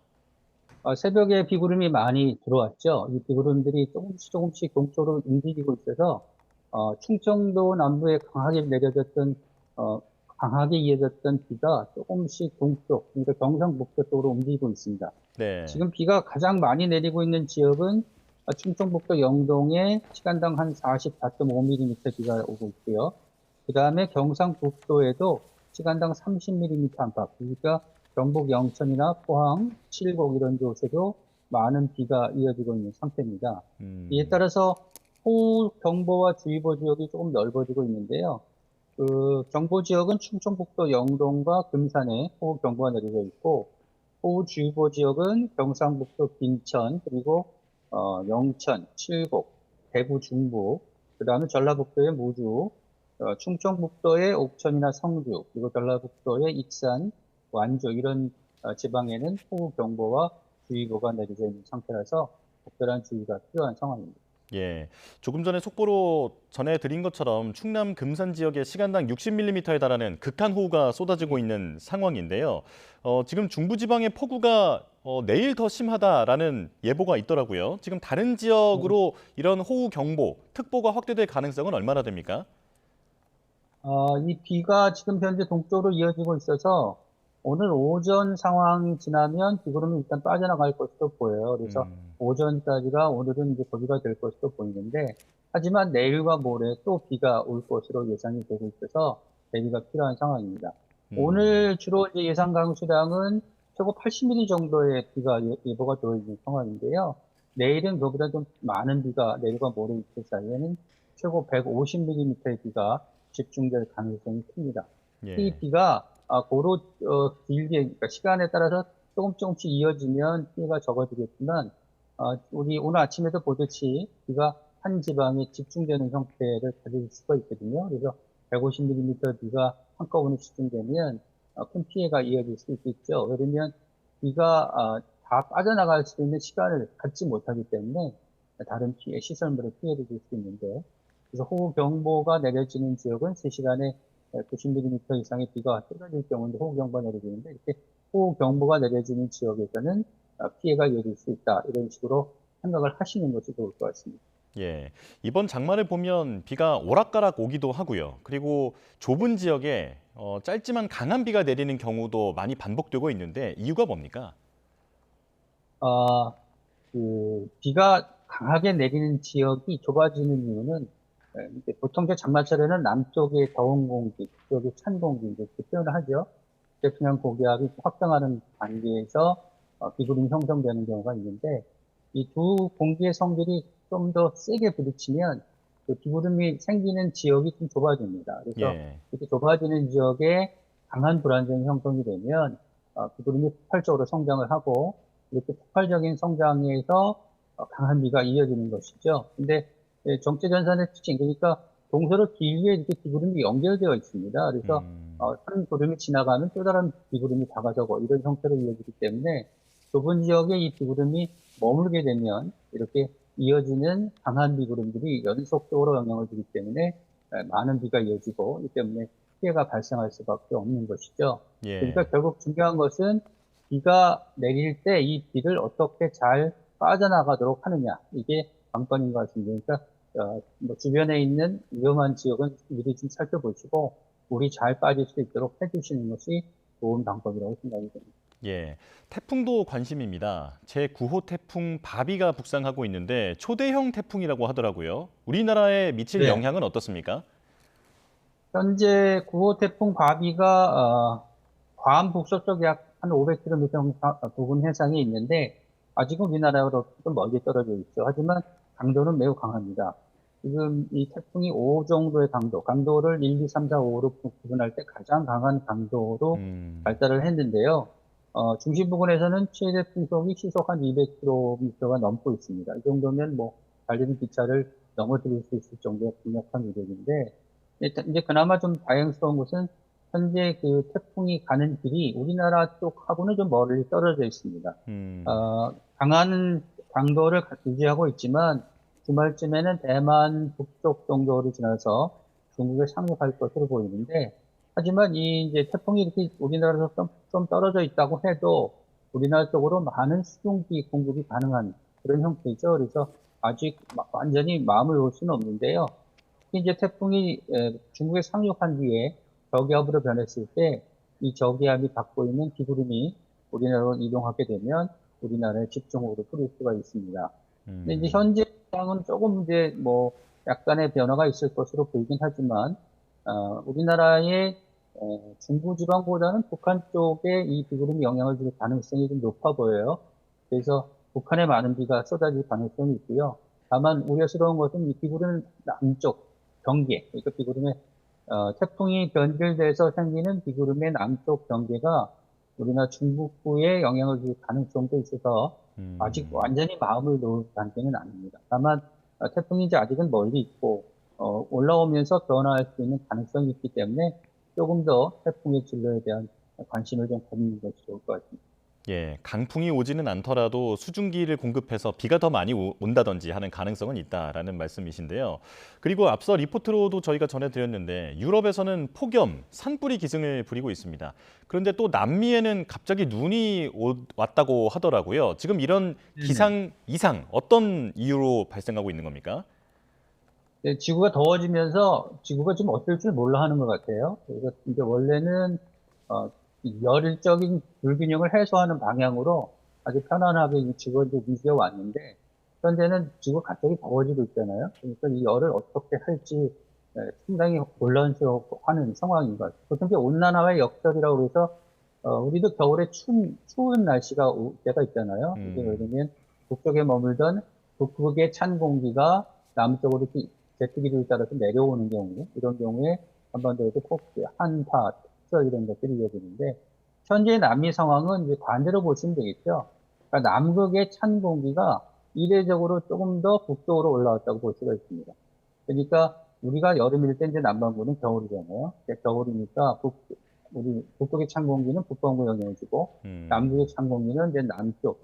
새벽에 비구름이 많이 들어왔죠. 이 비구름들이 조금씩 동쪽으로 움직이고 있어서 충청도 남부에 강하게 이어졌던 비가 조금씩 동쪽, 그러니까 경상북도 쪽으로 움직이고 있습니다. 네. 지금 비가 가장 많이 내리고 있는 지역은 충청북도 영동에 시간당 한 44.5mm 비가 오고 있고요. 그 다음에 경상북도에도 시간당 30mm 안팎, 그러니까 경북 영천이나 포항, 칠곡 이런 곳에도 많은 비가 이어지고 있는 상태입니다. 이에 따라서 호우 경보와 주의보 지역이 조금 넓어지고 있는데요. 그 경보 지역은 충청북도 영동과 금산에 호우 경보가 내려져 있고, 호우 주의보 지역은 경상북도 빈천, 그리고 영천, 칠곡, 대구 중부, 그 다음에 전라북도의 무주, 충청북도의 옥천이나 성주, 그리고 전라북도의 익산, 완주 이런 지방에는 호우 경보와 주의보가 내려져 있는 상태라서 특별한 주의가 필요한 상황입니다. 예, 조금 전에 속보로 전해드린 것처럼 충남 금산 지역에 시간당 60mm에 달하는 극한 호우가 쏟아지고 있는 상황인데요. 지금 중부지방의 폭우가 내일 더 심하다라는 예보가 있더라고요. 지금 다른 지역으로 이런 호우 경보, 특보가 확대될 가능성은 얼마나 됩니까? 이 비가 지금 현재 동쪽으로 이어지고 있어서 오늘 오전 상황 지나면 비구름이 일단 빠져나갈 것으로 보여요. 그래서 오전까지가 오늘은 이제 거기가 될 것으로 보이는데, 하지만 내일과 모레 또 비가 올 것으로 예상이 되고 있어서 대비가 필요한 상황입니다. 오늘 주로 이제 예상 강수량은 최고 80mm 정도의 비가 예보가 되어 있는 상황인데요. 내일은 그보다 좀 많은 비가 내일과 모레 이틀 사이에는 최고 150mm의 비가 집중될 가능성이 큽니다. 예. 이 비가 고로 길게, 그러니까 시간에 따라서 조금씩 이어지면 피해가 적어지겠지만, 우리 오늘 아침에도 보듯이 비가 한 지방에 집중되는 형태를 가질 수가 있거든요. 그래서 150mm 비가 한꺼번에 집중되면 큰 피해가 이어질 수 있겠죠. 왜냐면 비가 다 빠져나갈 수 있는 시간을 갖지 못하기 때문에 다른 시설물에 피해를 줄 수 있는데, 그래서 호우 경보가 내려지는 지역은 3시간에 90mm 이상의 비가 쏟아질 경우인데 호우 경보가 내려지는데, 이렇게 호우 경보가 내려지는 지역에서는 피해가 이어질 수 있다, 이런 식으로 생각을 하시는 것이 좋을 것 같습니다. 예, 이번 장마를 보면 비가 오락가락 오기도 하고요. 그리고 좁은 지역에 짧지만 강한 비가 내리는 경우도 많이 반복되고 있는데 이유가 뭡니까? 비가 강하게 내리는 지역이 좁아지는 이유는, 보통 이제 장마철에는 남쪽의 더운 공기, 북쪽의 찬 공기 이렇게 표현을 하죠. 태평양 고기압이 확장하는 관계에서 비구름이 형성되는 경우가 있는데, 이 두 공기의 성질이 좀 더 세게 부딪히면 그 비구름이 생기는 지역이 좀 좁아집니다. 그래서 이렇게 좁아지는 지역에 강한 불안정이 형성이 되면 비구름이 폭발적으로 성장을 하고, 이렇게 폭발적인 성장에서 강한 비가 이어지는 것이죠. 근데 정체 전선의 특징, 그러니까 동서로 길게 이렇게 비구름이 연결되어 있습니다. 그래서 한 구름이 지나가면 또 다른 비구름이 다가서고 이런 형태로 이어지기 때문에 좁은 지역에 이 비구름이 머물게 되면 이렇게 이어지는 강한 비구름들이 연속적으로 영향을 주기 때문에 많은 비가 이어지고 이 때문에 피해가 발생할 수밖에 없는 것이죠. 예. 그러니까 결국 중요한 것은 비가 내릴 때 이 비를 어떻게 잘 빠져나가도록 하느냐, 이게 관건인 것 같습니다. 그러니까 뭐 주변에 있는 위험한 지역은 미리 좀 살펴보시고 물이 잘 빠질 수 있도록 해주시는 것이 좋은 방법이라고 생각이 됩니다. 예, 태풍도 관심입니다. 제9호 태풍 바비가 북상하고 있는데 초대형 태풍이라고 하더라고요. 우리나라에 미칠 네. 영향은 어떻습니까? 현재 9호 태풍 바비가 괌 북서쪽 약 한 500km 부근 해상에 있는데 아직은 우리나라로 좀 멀리 떨어져 있죠. 하지만 강도는 매우 강합니다. 지금 이 태풍이 5 정도의 강도를 1, 2, 3, 4, 5로 구분할 때 가장 강한 강도로 발달을 했는데요. 중심 부근에서는 최대 풍속이 시속 한 200km가 넘고 있습니다. 이 정도면 뭐 달리는 기차를 넘어뜨릴 수 있을 정도의 강력한 위력인데, 이제 그나마 좀 다행스러운 것은 현재 그 태풍이 가는 길이 우리나라 쪽하고는 좀 멀리 떨어져 있습니다. 강한 강도를 유지하고 있지만 주말쯤에는 대만 북쪽 정도를 지나서 중국에 상륙할 것으로 보이는데, 하지만 이 이제 태풍이 이렇게 우리나라에서 좀 떨어져 있다고 해도 우리나라 쪽으로 많은 수증기 공급이 가능한 그런 형태죠. 그래서 아직 완전히 마음을 놓을 수는 없는데요. 이제 태풍이 중국에 상륙한 뒤에 저기압으로 변했을 때 이 저기압이 갖고 있는 비구름이 우리나라로 이동하게 되면 우리나라에 집중호우로 뿌릴 수가 있습니다. 근데 이제 현재 상황은 조금 이제 뭐 약간의 변화가 있을 것으로 보이긴 하지만 우리나라의 중부지방보다는 북한 쪽에 이 비구름이 영향을 줄 가능성이 좀 높아 보여요. 그래서 북한에 많은 비가 쏟아질 가능성이 있고요. 다만 우려스러운 것은 이 비구름 남쪽 경계, 그러니까 비구름의 태풍이 변질돼서 생기는 비구름의 남쪽 경계가 우리나라 중북부에 영향을 줄 가능성도 있어서 아직 완전히 마음을 놓을 단계는 아닙니다. 다만 태풍이 이제 아직은 멀리 있고 올라오면서 변화할 수 있는 가능성이 있기 때문에 조금 더 태풍의 진로에 대한 관심을 좀 갖는 것이 좋을 것 같습니다. 예, 강풍이 오지는 않더라도 수증기를 공급해서 비가 더 많이 온다든지 하는 가능성은 있다라는 말씀이신데요. 그리고 앞서 리포트로도 저희가 전해드렸는데 유럽에서는 폭염, 산불이 기승을 부리고 있습니다. 그런데 또 남미에는 갑자기 눈이 왔다고 하더라고요. 지금 이런 기상 이상 어떤 이유로 발생하고 있는 겁니까? 네, 지구가 더워지면서 지구가 지금 어떨 줄 몰라 하는 것 같아요. 그래서 이제 원래는 열적인 불균형을 해소하는 방향으로 아주 편안하게 이 지구가 유지해 왔는데 현재는 지구가 갑자기 더워지고 있잖아요. 그러니까 이 열을 어떻게 할지 상당히 곤란스러워하는 상황인 것 같아요. 보통 이제 온난화의 역설이라고 해서 우리도 겨울에 추운 날씨가 올 때가 있잖아요. 예를 들면 북쪽에 머물던 북극의 찬 공기가 남쪽으로 제트기류에 따라서 내려오는 경우, 이런 경우에 한반도에도 폭풍, 한파, 이런 것들이 이어지는데 현재 남미 상황은 이제 반대로 보시면 되겠죠. 그러니까 남극의 찬 공기가 이례적으로 조금 더 북쪽으로 올라왔다고 볼 수가 있습니다. 그러니까 우리가 여름일 때 이제 남반구는 겨울이잖아요. 겨울이니까 우리 북쪽의 찬 공기는 북반구에 영향을 주고 남극의 찬 공기는 이제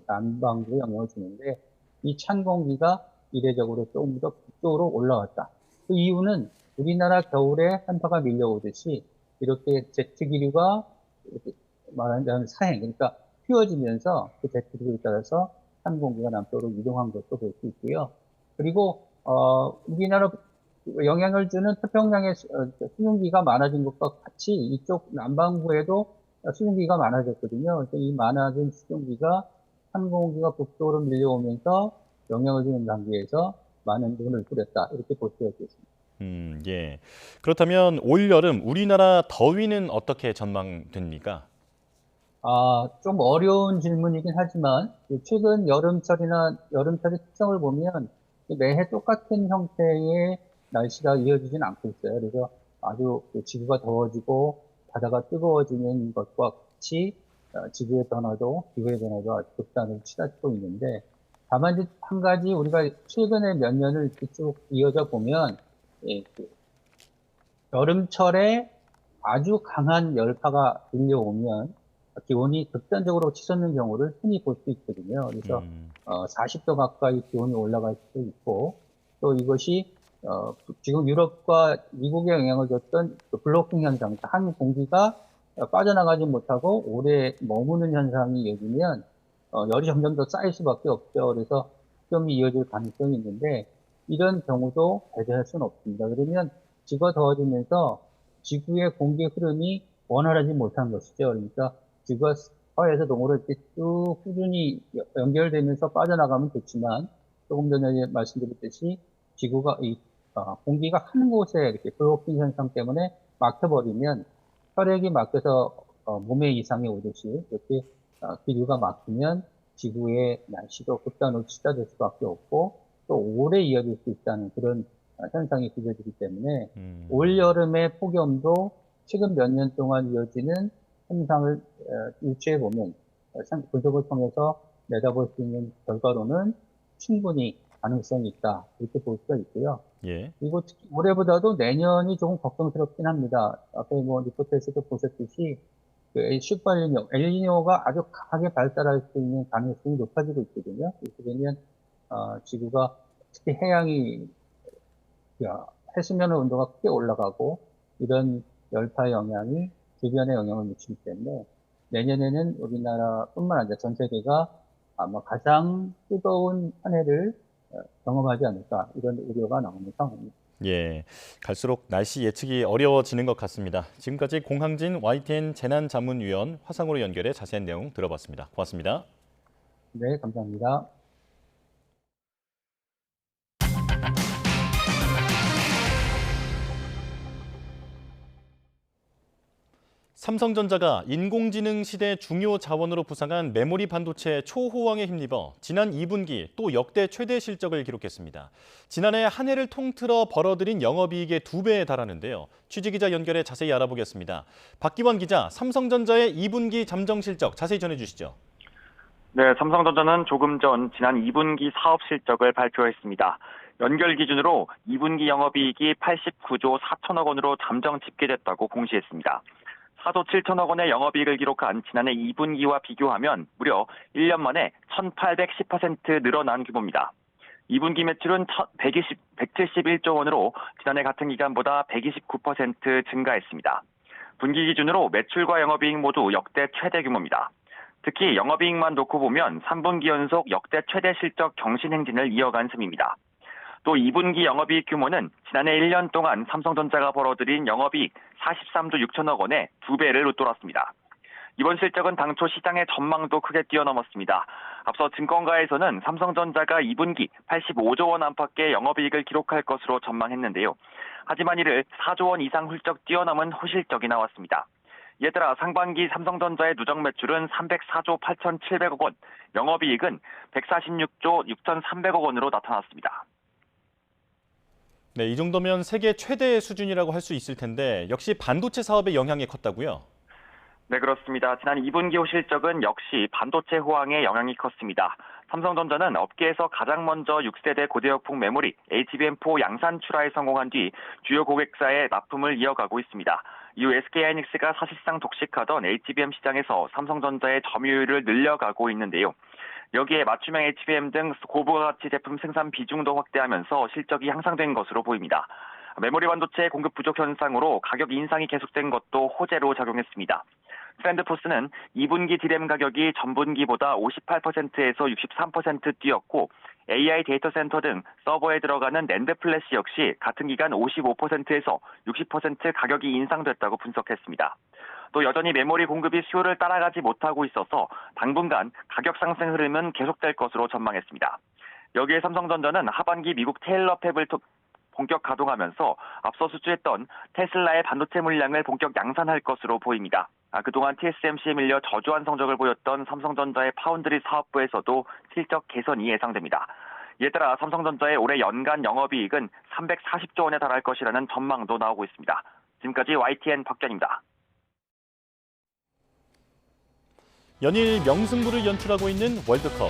남반구에 영향을 주는데 이 찬 공기가 이례적으로 조금 더 북쪽으로 올라왔다. 그 이유는 우리나라 겨울에 한파가 밀려오듯이 이렇게 제트기류가 말하자면 사행, 그러니까 휘어지면서 그 제트기류에 따라서 찬 공기가 남쪽으로 이동한 것도 볼 수 있고요. 그리고 우리나라 영향을 주는 태평양의 수증기가 많아진 것과 같이 이쪽 남반구에도 수증기가 많아졌거든요. 그래서 이 많아진 수증기가 찬 공기가 북쪽으로 밀려오면서 영향을 주는 단계에서 많은 눈을 뿌렸다. 이렇게 볼 수가 있겠습니다. 예. 그렇다면 올 여름 우리나라 더위는 어떻게 전망됩니까? 좀 어려운 질문이긴 하지만 최근 여름철의 특성을 보면 매해 똑같은 형태의 날씨가 이어지진 않고 있어요. 그래서 아주 지구가 더워지고 바다가 뜨거워지는 것과 같이 지구의 변화도, 기후의 변화도 아주 극단으로 치닫고 있는데, 다만 이제 한 가지 우리가 최근에 몇 년을 쭉 이어져 보면 여름철에 아주 강한 열파가 밀려오면 기온이 극단적으로 치솟는 경우를 흔히 볼 수 있거든요. 그래서 40도 가까이 기온이 올라갈 수도 있고, 또 이것이 지금 유럽과 미국에 영향을 줬던 그 블로킹 현상, 한 공기가 빠져나가지 못하고 오래 머무는 현상이 이어지면 열이 점점 더 쌓일 수밖에 없죠. 그래서 시험이 이어질 가능성이 있는데 이런 경우도 배제할 수는 없습니다. 그러면 지구가 더워지면서 지구의 공기 흐름이 원활하지 못한 것이죠. 그러니까 지구가 서해에서 동으로 이렇게 쭉 꾸준히 연결되면서 빠져나가면 좋지만 조금 전에 말씀드렸듯이 지구가 공기가 한 곳에 이렇게 블로킹 현상 때문에 막혀버리면 혈액이 막혀서 몸에 이상이 오듯이 이렇게 기류가 막히면 지구의 날씨도 극단으로 치닫을 수밖에 없고 또 오래 이어질 수 있다는 그런 현상이 빚어지기 때문에 올 여름의 폭염도 최근 몇 년 동안 이어지는 현상을 유추해 보면 분석을 통해서 내다볼 수 있는 결과로는 충분히 가능성이 있다 이렇게 볼 수가 있고요. 예. 그리고 특히 올해보다도 내년이 조금 걱정스럽긴 합니다. 앞에 리포트에서도 보셨듯이 그 슈퍼엘니뇨, 엘니뇨가 아주 강하게 발달할 수 있는 가능성이 높아지고 있거든요. 이렇게 되면 지구가 특히 해양이 해수면 온도가 크게 올라가고 이런 열파 영향이 주변에 영향을 미치기 때문에 내년에는 우리나라뿐만 아니라 전 세계가 아마 가장 뜨거운 한 해를 경험하지 않을까 이런 우려가 나오는 상황입니다. 예, 갈수록 날씨 예측이 어려워지는 것 같습니다. 지금까지 공항진 YTN 재난자문위원 화상으로 연결해 자세한 내용 들어봤습니다. 고맙습니다. 네, 감사합니다. 삼성전자가 인공지능 시대 중요 자원으로 부상한 메모리 반도체 초호황에 힘입어 지난 2분기 또 역대 최대 실적을 기록했습니다. 지난해 한 해를 통틀어 벌어들인 영업이익의 2배에 달하는데요. 취재기자 연결해 자세히 알아보겠습니다. 박기원 기자, 삼성전자의 2분기 잠정 실적 자세히 전해주시죠. 네, 삼성전자는 조금 전 지난 2분기 사업 실적을 발표했습니다. 연결 기준으로 2분기 영업이익이 89조 4천억 원으로 잠정 집계됐다고 공시했습니다. 4조 7천억 원의 영업이익을 기록한 지난해 2분기와 비교하면 무려 1년 만에 1,810% 늘어난 규모입니다. 2분기 매출은 171조 원으로 지난해 같은 기간보다 129% 증가했습니다. 분기 기준으로 매출과 영업이익 모두 역대 최대 규모입니다. 특히 영업이익만 놓고 보면 3분기 연속 역대 최대 실적 경신 행진을 이어간 셈입니다. 또 2분기 영업이익 규모는 지난해 1년 동안 삼성전자가 벌어들인 영업이익 43조 6천억 원의 2배를 웃돌았습니다. 이번 실적은 당초 시장의 전망도 크게 뛰어넘었습니다. 앞서 증권가에서는 삼성전자가 2분기 85조 원 안팎의 영업이익을 기록할 것으로 전망했는데요. 하지만 이를 4조 원 이상 훌쩍 뛰어넘은 호실적이 나왔습니다. 이에 따라 상반기 삼성전자의 누적 매출은 304조 8,700억 원, 영업이익은 146조 6,300억 원으로 나타났습니다. 네, 이 정도면 세계 최대 수준이라고 할 수 있을 텐데 역시 반도체 사업의 영향이 컸다고요? 네, 그렇습니다. 지난 2분기 실적은 역시 반도체 호황에 영향이 컸습니다. 삼성전자는 업계에서 가장 먼저 6세대 고대역폭 메모리 HBM4 양산 출하에 성공한 뒤 주요 고객사의 납품을 이어가고 있습니다. 이후 SK하이닉스가 사실상 독식하던 HBM 시장에서 삼성전자의 점유율을 늘려가고 있는데요. 여기에 맞춤형 HBM 등 고부가가치 제품 생산 비중도 확대하면서 실적이 향상된 것으로 보입니다. 메모리 반도체 공급 부족 현상으로 가격 인상이 계속된 것도 호재로 작용했습니다. 트렌드포스는 2분기 디램 가격이 전분기보다 58%에서 63% 뛰었고 AI 데이터 센터 등 서버에 들어가는 낸드 플래시 역시 같은 기간 55%에서 60% 가격이 인상됐다고 분석했습니다. 또 여전히 메모리 공급이 수요를 따라가지 못하고 있어서 당분간 가격 상승 흐름은 계속될 것으로 전망했습니다. 여기에 삼성전자는 하반기 미국 테일러 팹을 본격 가동하면서 앞서 수주했던 테슬라의 반도체 물량을 본격 양산할 것으로 보입니다. 그동안 TSMC에 밀려 저조한 성적을 보였던 삼성전자의 파운드리 사업부에서도 실적 개선이 예상됩니다. 이에 따라 삼성전자의 올해 연간 영업이익은 340조 원에 달할 것이라는 전망도 나오고 있습니다. 지금까지 YTN 박견입니다. 연일 명승부를 연출하고 있는 월드컵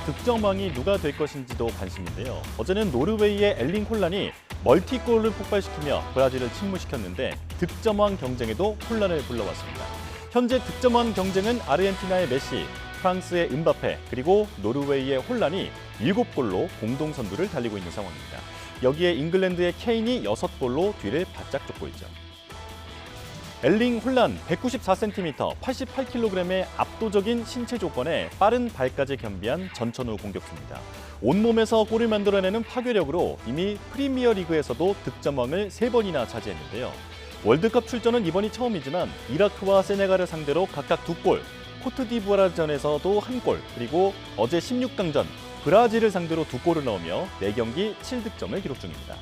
득점왕이 누가 될 것인지도 관심인데요. 어제는 노르웨이의 엘링 홀란이 멀티골을 폭발시키며 브라질을 침무시켰는데 득점왕 경쟁에도 혼란을 불러왔습니다. 현재 득점왕 경쟁은 아르헨티나의 메시, 프랑스의 음바페 그리고 노르웨이의 홀란이 7골로 공동 선두를 달리고 있는 상황입니다. 여기에 잉글랜드의 케인이 6골로 뒤를 바짝 쫓고 있죠. 엘링 홀란 194cm, 88kg의 압도적인 신체 조건에 빠른 발까지 겸비한 전천후 공격수입니다. 온몸에서 골을 만들어내는 파괴력으로 이미 프리미어리그에서도 득점왕을 3번이나 차지했는데요. 월드컵 출전은 이번이 처음이지만 이라크와 세네갈을 상대로 각각 2골, 코트디부아르전에서도 1골, 그리고 어제 16강전 브라질을 상대로 2골을 넣으며 4경기 7득점을 기록 중입니다.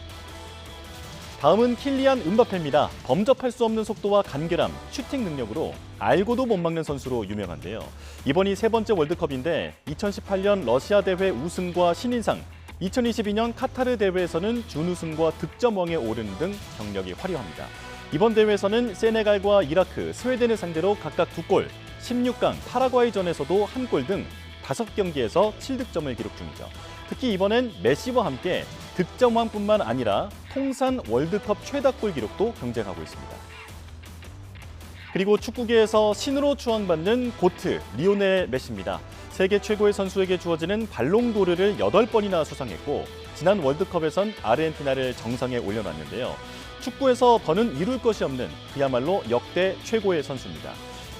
다음은 킬리안 음바페입니다. 범접할 수 없는 속도와 간결함, 슈팅 능력으로 알고도 못 막는 선수로 유명한데요. 이번이 3번째 월드컵인데 2018년 러시아 대회 우승과 신인상, 2022년 카타르 대회에서는 준우승과 득점왕에 오르는 등 경력이 화려합니다. 이번 대회에서는 세네갈과 이라크, 스웨덴을 상대로 각각 2골, 16강 파라과이전에서도 1골 등 5경기에서 7득점을 기록 중이죠. 특히 이번엔 메시와 함께 득점왕뿐만 아니라 통산 월드컵 최다골 기록도 경쟁하고 있습니다. 그리고 축구계에서 신으로 추앙받는 고트 리오넬 메시입니다. 세계 최고의 선수에게 주어지는 발롱도르를 8번이나 수상했고 지난 월드컵에선 아르헨티나를 정상에 올려놨는데요. 축구에서 더는 이룰 것이 없는 그야말로 역대 최고의 선수입니다.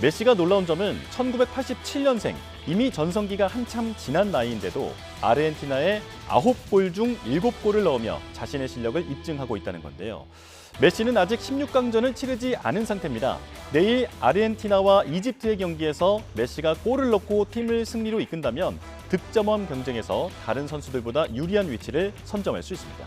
메시가 놀라운 점은 1987년생, 이미 전성기가 한참 지난 나이인데도 아르헨티나에 9골 중 7골을 넣으며 자신의 실력을 입증하고 있다는 건데요. 메시는 아직 16강전을 치르지 않은 상태입니다. 내일 아르헨티나와 이집트의 경기에서 메시가 골을 넣고 팀을 승리로 이끈다면 득점왕 경쟁에서 다른 선수들보다 유리한 위치를 선점할 수 있습니다.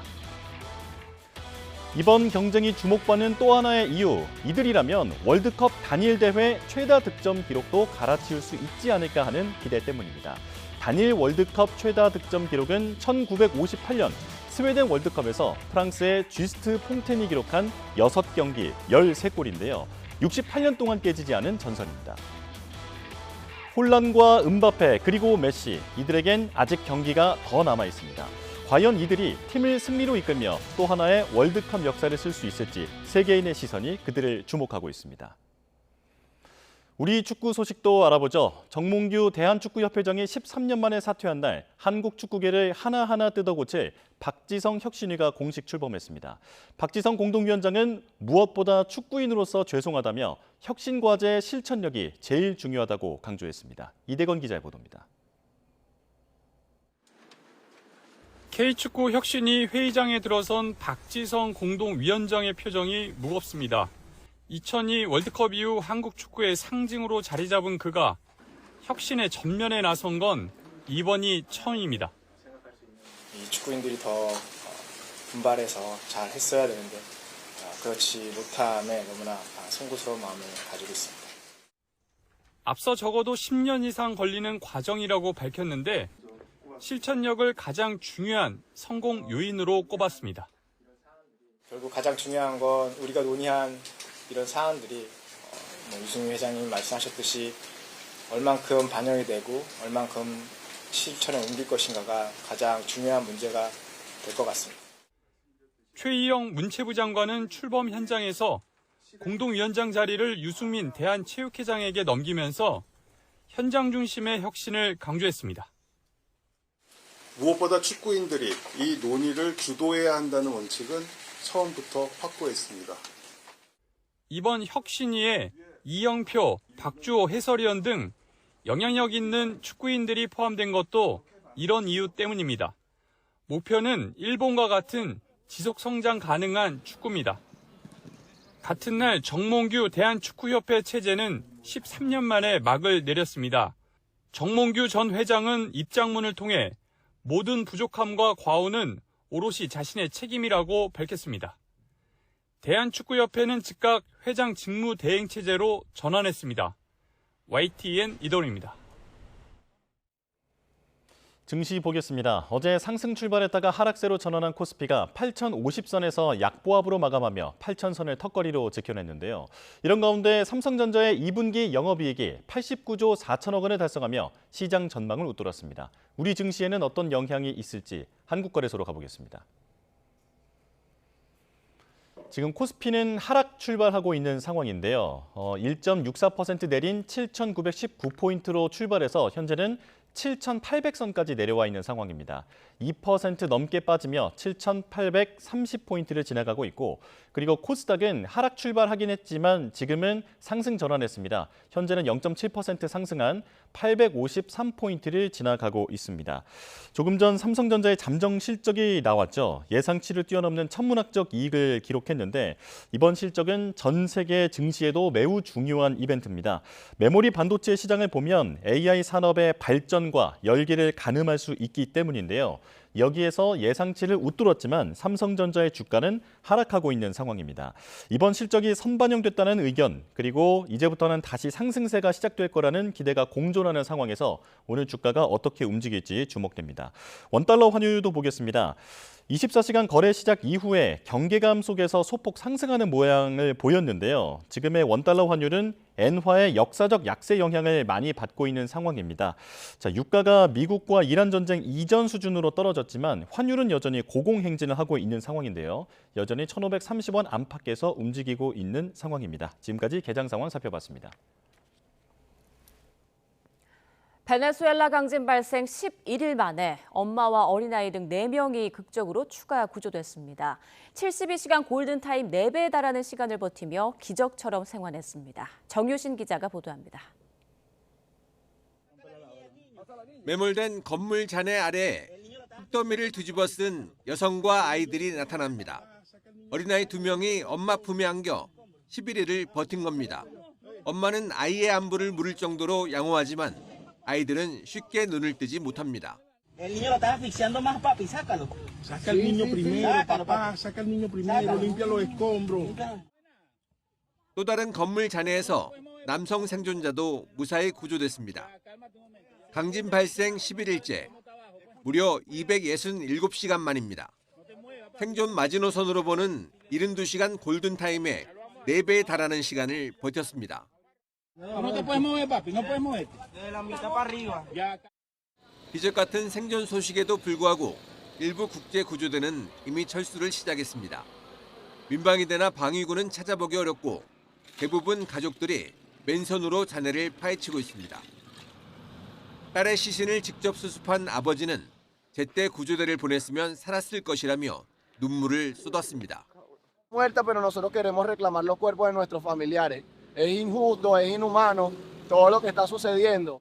이번 경쟁이 주목받는 또 하나의 이유, 이들이라면 월드컵 단일 대회 최다 득점 기록도 갈아치울 수 있지 않을까 하는 기대 때문입니다. 단일 월드컵 최다 득점 기록은 1958년 스웨덴 월드컵에서 프랑스의 쥐스트 퐁텐이 기록한 6경기 13골인데요. 68년 동안 깨지지 않은 전설입니다. 홀란과 음바페 그리고 메시, 이들에겐 아직 경기가 더 남아 있습니다. 과연 이들이 팀을 승리로 이끌며 또 하나의 월드컵 역사를 쓸 수 있을지 세계인의 시선이 그들을 주목하고 있습니다. 우리 축구 소식도 알아보죠. 정몽규 대한축구협회장이 13년 만에 사퇴한 날 한국 축구계를 하나하나 뜯어고칠 박지성 혁신위가 공식 출범했습니다. 박지성 공동위원장은 무엇보다 축구인으로서 죄송하다며 혁신 과제의 실천력이 제일 중요하다고 강조했습니다. 이대건 기자의 보도입니다. K축구 혁신위 회의장에 들어선 박지성 공동위원장의 표정이 무겁습니다. 2002 월드컵 이후 한국 축구의 상징으로 자리 잡은 그가 혁신의 전면에 나선 건 이번이 처음입니다. 이 축구인들이 더 분발해서 잘 했어야 되는데 그렇지 못함에 너무나 송구스러운 마음을 가지고 있습니다. 앞서 적어도 10년 이상 걸리는 과정이라고 밝혔는데 실천력을 가장 중요한 성공 요인으로 꼽았습니다. 결국 가장 중요한 건 우리가 논의한 이런 사안들이 유승민 회장님 말씀하셨듯이 얼만큼 반영이 되고 얼만큼 실천에 옮길 것인가가 가장 중요한 문제가 될 것 같습니다. 최희영 문체부 장관은 출범 현장에서 공동위원장 자리를 유승민 대한체육회장에게 넘기면서 현장 중심의 혁신을 강조했습니다. 무엇보다 축구인들이 이 논의를 주도해야 한다는 원칙은 처음부터 확고했습니다. 이번 혁신위에 이영표, 박주호 해설위원 등 영향력 있는 축구인들이 포함된 것도 이런 이유 때문입니다. 목표는 일본과 같은 지속 성장 가능한 축구입니다. 같은 날 정몽규 대한축구협회 체제는 13년 만에 막을 내렸습니다. 정몽규 전 회장은 입장문을 통해 모든 부족함과 과오는 오롯이 자신의 책임이라고 밝혔습니다. 대한축구협회는 즉각 회장 직무 대행 체제로 전환했습니다. YTN 이동입니다. 증시 보겠습니다. 어제 상승 출발했다가 하락세로 전환한 코스피가 8,050선에서 약보합으로 마감하며 8,000선을 턱걸이로 지켜냈는데요. 이런 가운데 삼성전자의 2분기 영업이익이 89조 4천억 원을 달성하며 시장 전망을 웃돌았습니다. 우리 증시에는 어떤 영향이 있을지 한국거래소로 가보겠습니다. 지금 코스피는 하락 출발하고 있는 상황인데요. 1.64% 내린 7,919포인트로 출발해서 현재는 7,800선까지 내려와 있는 상황입니다. 2% 넘게 빠지며 7,830포인트를 지나가고 있고, 그리고 코스닥은 하락 출발하긴 했지만 지금은 상승 전환했습니다. 현재는 0.7% 상승한 853포인트를 지나가고 있습니다. 조금 전 삼성전자의 잠정 실적이 나왔죠. 예상치를 뛰어넘는 천문학적 이익을 기록했는데 이번 실적은 전 세계 증시에도 매우 중요한 이벤트입니다. 메모리 반도체 시장을 보면 AI 산업의 발전과 열기를 가늠할 수 있기 때문인데요. 여기에서 예상치를 웃돌았지만 삼성전자의 주가는 하락하고 있는 상황입니다. 이번 실적이 선반영됐다는 의견, 그리고 이제부터는 다시 상승세가 시작될 거라는 기대가 공존하는 상황에서 오늘 주가가 어떻게 움직일지 주목됩니다. 원달러 환율도 보겠습니다. 24시간 거래 시작 이후에 경계감 속에서 소폭 상승하는 모양을 보였는데요. 지금의 원달러 환율은 엔화의 역사적 약세 영향을 많이 받고 있는 상황입니다. 자, 유가가 미국과 이란 전쟁 이전 수준으로 떨어졌지만 환율은 여전히 고공행진을 하고 있는 상황인데요. 여전히 1,530원 안팎에서 움직이고 있는 상황입니다. 지금까지 개장 상황 살펴봤습니다. 베네수엘라 강진 발생 11일 만에 엄마와 어린아이 등 4명이 극적으로 추가 구조됐습니다. 72시간 골든타임 4배에 달하는 시간을 버티며 기적처럼 생還했습니다. 정유신 기자가 보도합니다. 매몰된 건물 잔해 아래 흙더미를 뒤집어 쓴 여성과 아이들이 나타납니다. 어린아이 2명이 엄마 품에 안겨 11일을 버틴 겁니다. 엄마는 아이의 안부를 물을 정도로 양호하지만 아이들은 쉽게 눈을 뜨지 못합니다. El niño lo está asfixiando más, papi, sácalo. Saca el niño primero, papá, saca el niño primero, limpia los escombros. 또 다른 건물 잔해에서 남성 생존자도 무사히 구조됐습니다. 강진 발생 11일째, 무려 267시간 만입니다. 생존 마지노선으로 보는 72시간 골든타임에 4배에 달하는 시간을 버텼습니다. 기적 같은 생존 소식에도 불구하고 일부 국제 구조대는 이미 철수를 시작했습니다. 민방위대나 방위군은 찾아보기 어렵고 대부분 가족들이 맨손으로 자네를 파헤치고 있습니다. 딸의 시신을 직접 수습한 아버지는 제때 구조대를 보냈으면 살았을 것이라며 눈물을 쏟았습니다. Muerta, pero nosotros queremos reclamar los cuerpos de nuestros familiares. Es injusto, es inhumano todo lo que está sucediendo.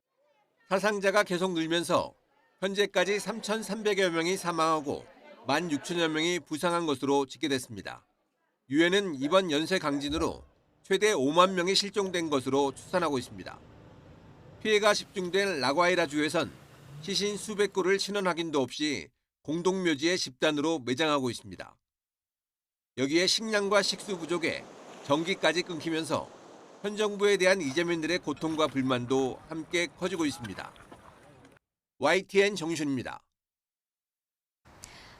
사상자가 계속 늘면서 현재까지 3,300여 명이 사망하고 16,000여 명이 부상한 것으로 집계됐습니다. 유엔은 이번 연쇄 강진으로 최대 5만 명이 실종된 것으로 추산하고 있습니다. 피해가 집중된 라과이라주에선 시신 수백 구를 신원 확인도 없이 공동묘지에 집단으로 매장하고 있습니다. 여기에 식량과 식수 부족에 전기까지 끊기면서 현 정부에 대한 이재민들의 고통과 불만도 함께 커지고 있습니다. YTN 정유신입니다.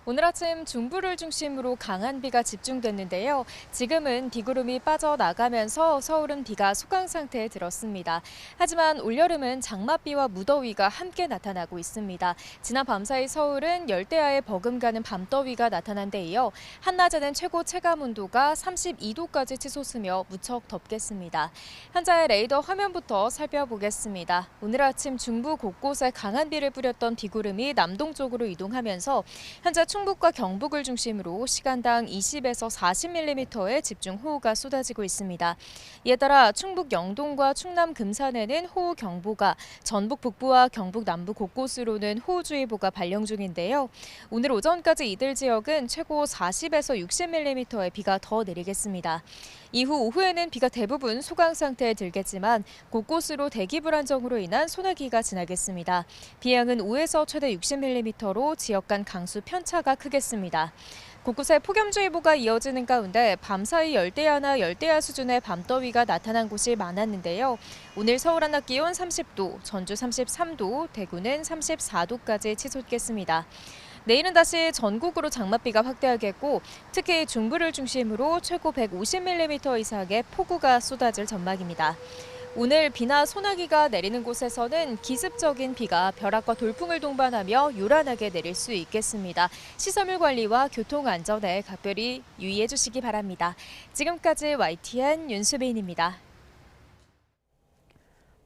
오늘 아침 중부를 중심으로 강한 비가 집중됐는데요. 지금은 비구름이 빠져나가면서 서울은 비가 소강 상태에 들었습니다. 하지만 올여름은 장맛비와 무더위가 함께 나타나고 있습니다. 지난 밤사이 서울은 열대야에 버금가는 밤더위가 나타난 데 이어 한낮에는 최고 체감온도가 32도까지 치솟으며 무척 덥겠습니다. 현재 레이더 화면부터 살펴보겠습니다. 오늘 아침 중부 곳곳에 강한 비를 뿌렸던 비구름이 남동쪽으로 이동하면서 현재 충북과 경북을 중심으로 시간당 20에서 40mm의 집중호우가 쏟아지고 있습니다. 이에 따라 충북 영동과 충남 금산에는 호우경보가, 전북 북부와 경북 남부 곳곳으로는 호우주의보가 발령 중인데요. 오늘 오전까지 이들 지역은 최고 40에서 60mm의 비가 더 내리겠습니다. 이후 오후에는 비가 대부분 소강 상태에 들겠지만 곳곳으로 대기 불안정으로 인한 소나기가 지나겠습니다. 비양은 5에서 최대 60mm로 지역 간 강수 편차가 크겠습니다. 곳곳에 폭염주의보가 이어지는 가운데 밤사이 열대야나 열대야 수준의 밤더위가 나타난 곳이 많았는데요. 오늘 서울 한낮 기온 30도, 전주 33도, 대구는 34도까지 치솟겠습니다. 내일은 다시 전국으로 장맛비가 확대하겠고 특히 중부를 중심으로 최고 150mm 이상의 폭우가 쏟아질 전망입니다. 오늘 비나 소나기가 내리는 곳에서는 기습적인 비가 벼락과 돌풍을 동반하며 요란하게 내릴 수 있겠습니다. 시설물 관리와 교통 안전에 각별히 유의해 주시기 바랍니다. 지금까지 YTN 윤수빈입니다.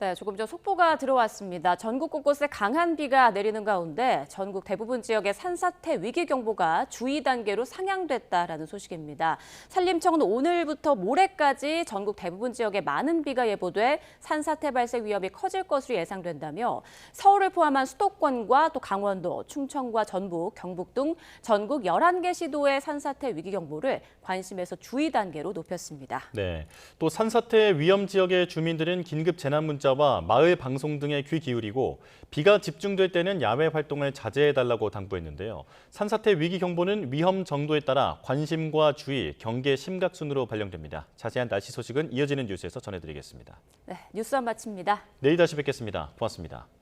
네, 조금 전 속보가 들어왔습니다. 전국 곳곳에 강한 비가 내리는 가운데 전국 대부분 지역의 산사태 위기경보가 주의 단계로 상향됐다라는 소식입니다. 산림청은 오늘부터 모레까지 전국 대부분 지역에 많은 비가 예보돼 산사태 발생 위험이 커질 것으로 예상된다며 서울을 포함한 수도권과 또 강원도, 충청과 전북, 경북 등 전국 11개 시도의 산사태 위기경보를 관심에서 주의 단계로 높였습니다. 네, 또 산사태 위험 지역의 주민들은 긴급 재난 문자와 마을 방송 등에 귀 기울이고 비가 집중될 때는 야외 활동을 자제해달라고 당부했는데요. 산사태 위기 경보는 위험 정도에 따라 관심과 주의, 경계 심각 순으로 발령됩니다. 자세한 날씨 소식은 이어지는 뉴스에서 전해드리겠습니다. 네, 뉴스원 마칩니다. 내일 다시 뵙겠습니다. 고맙습니다.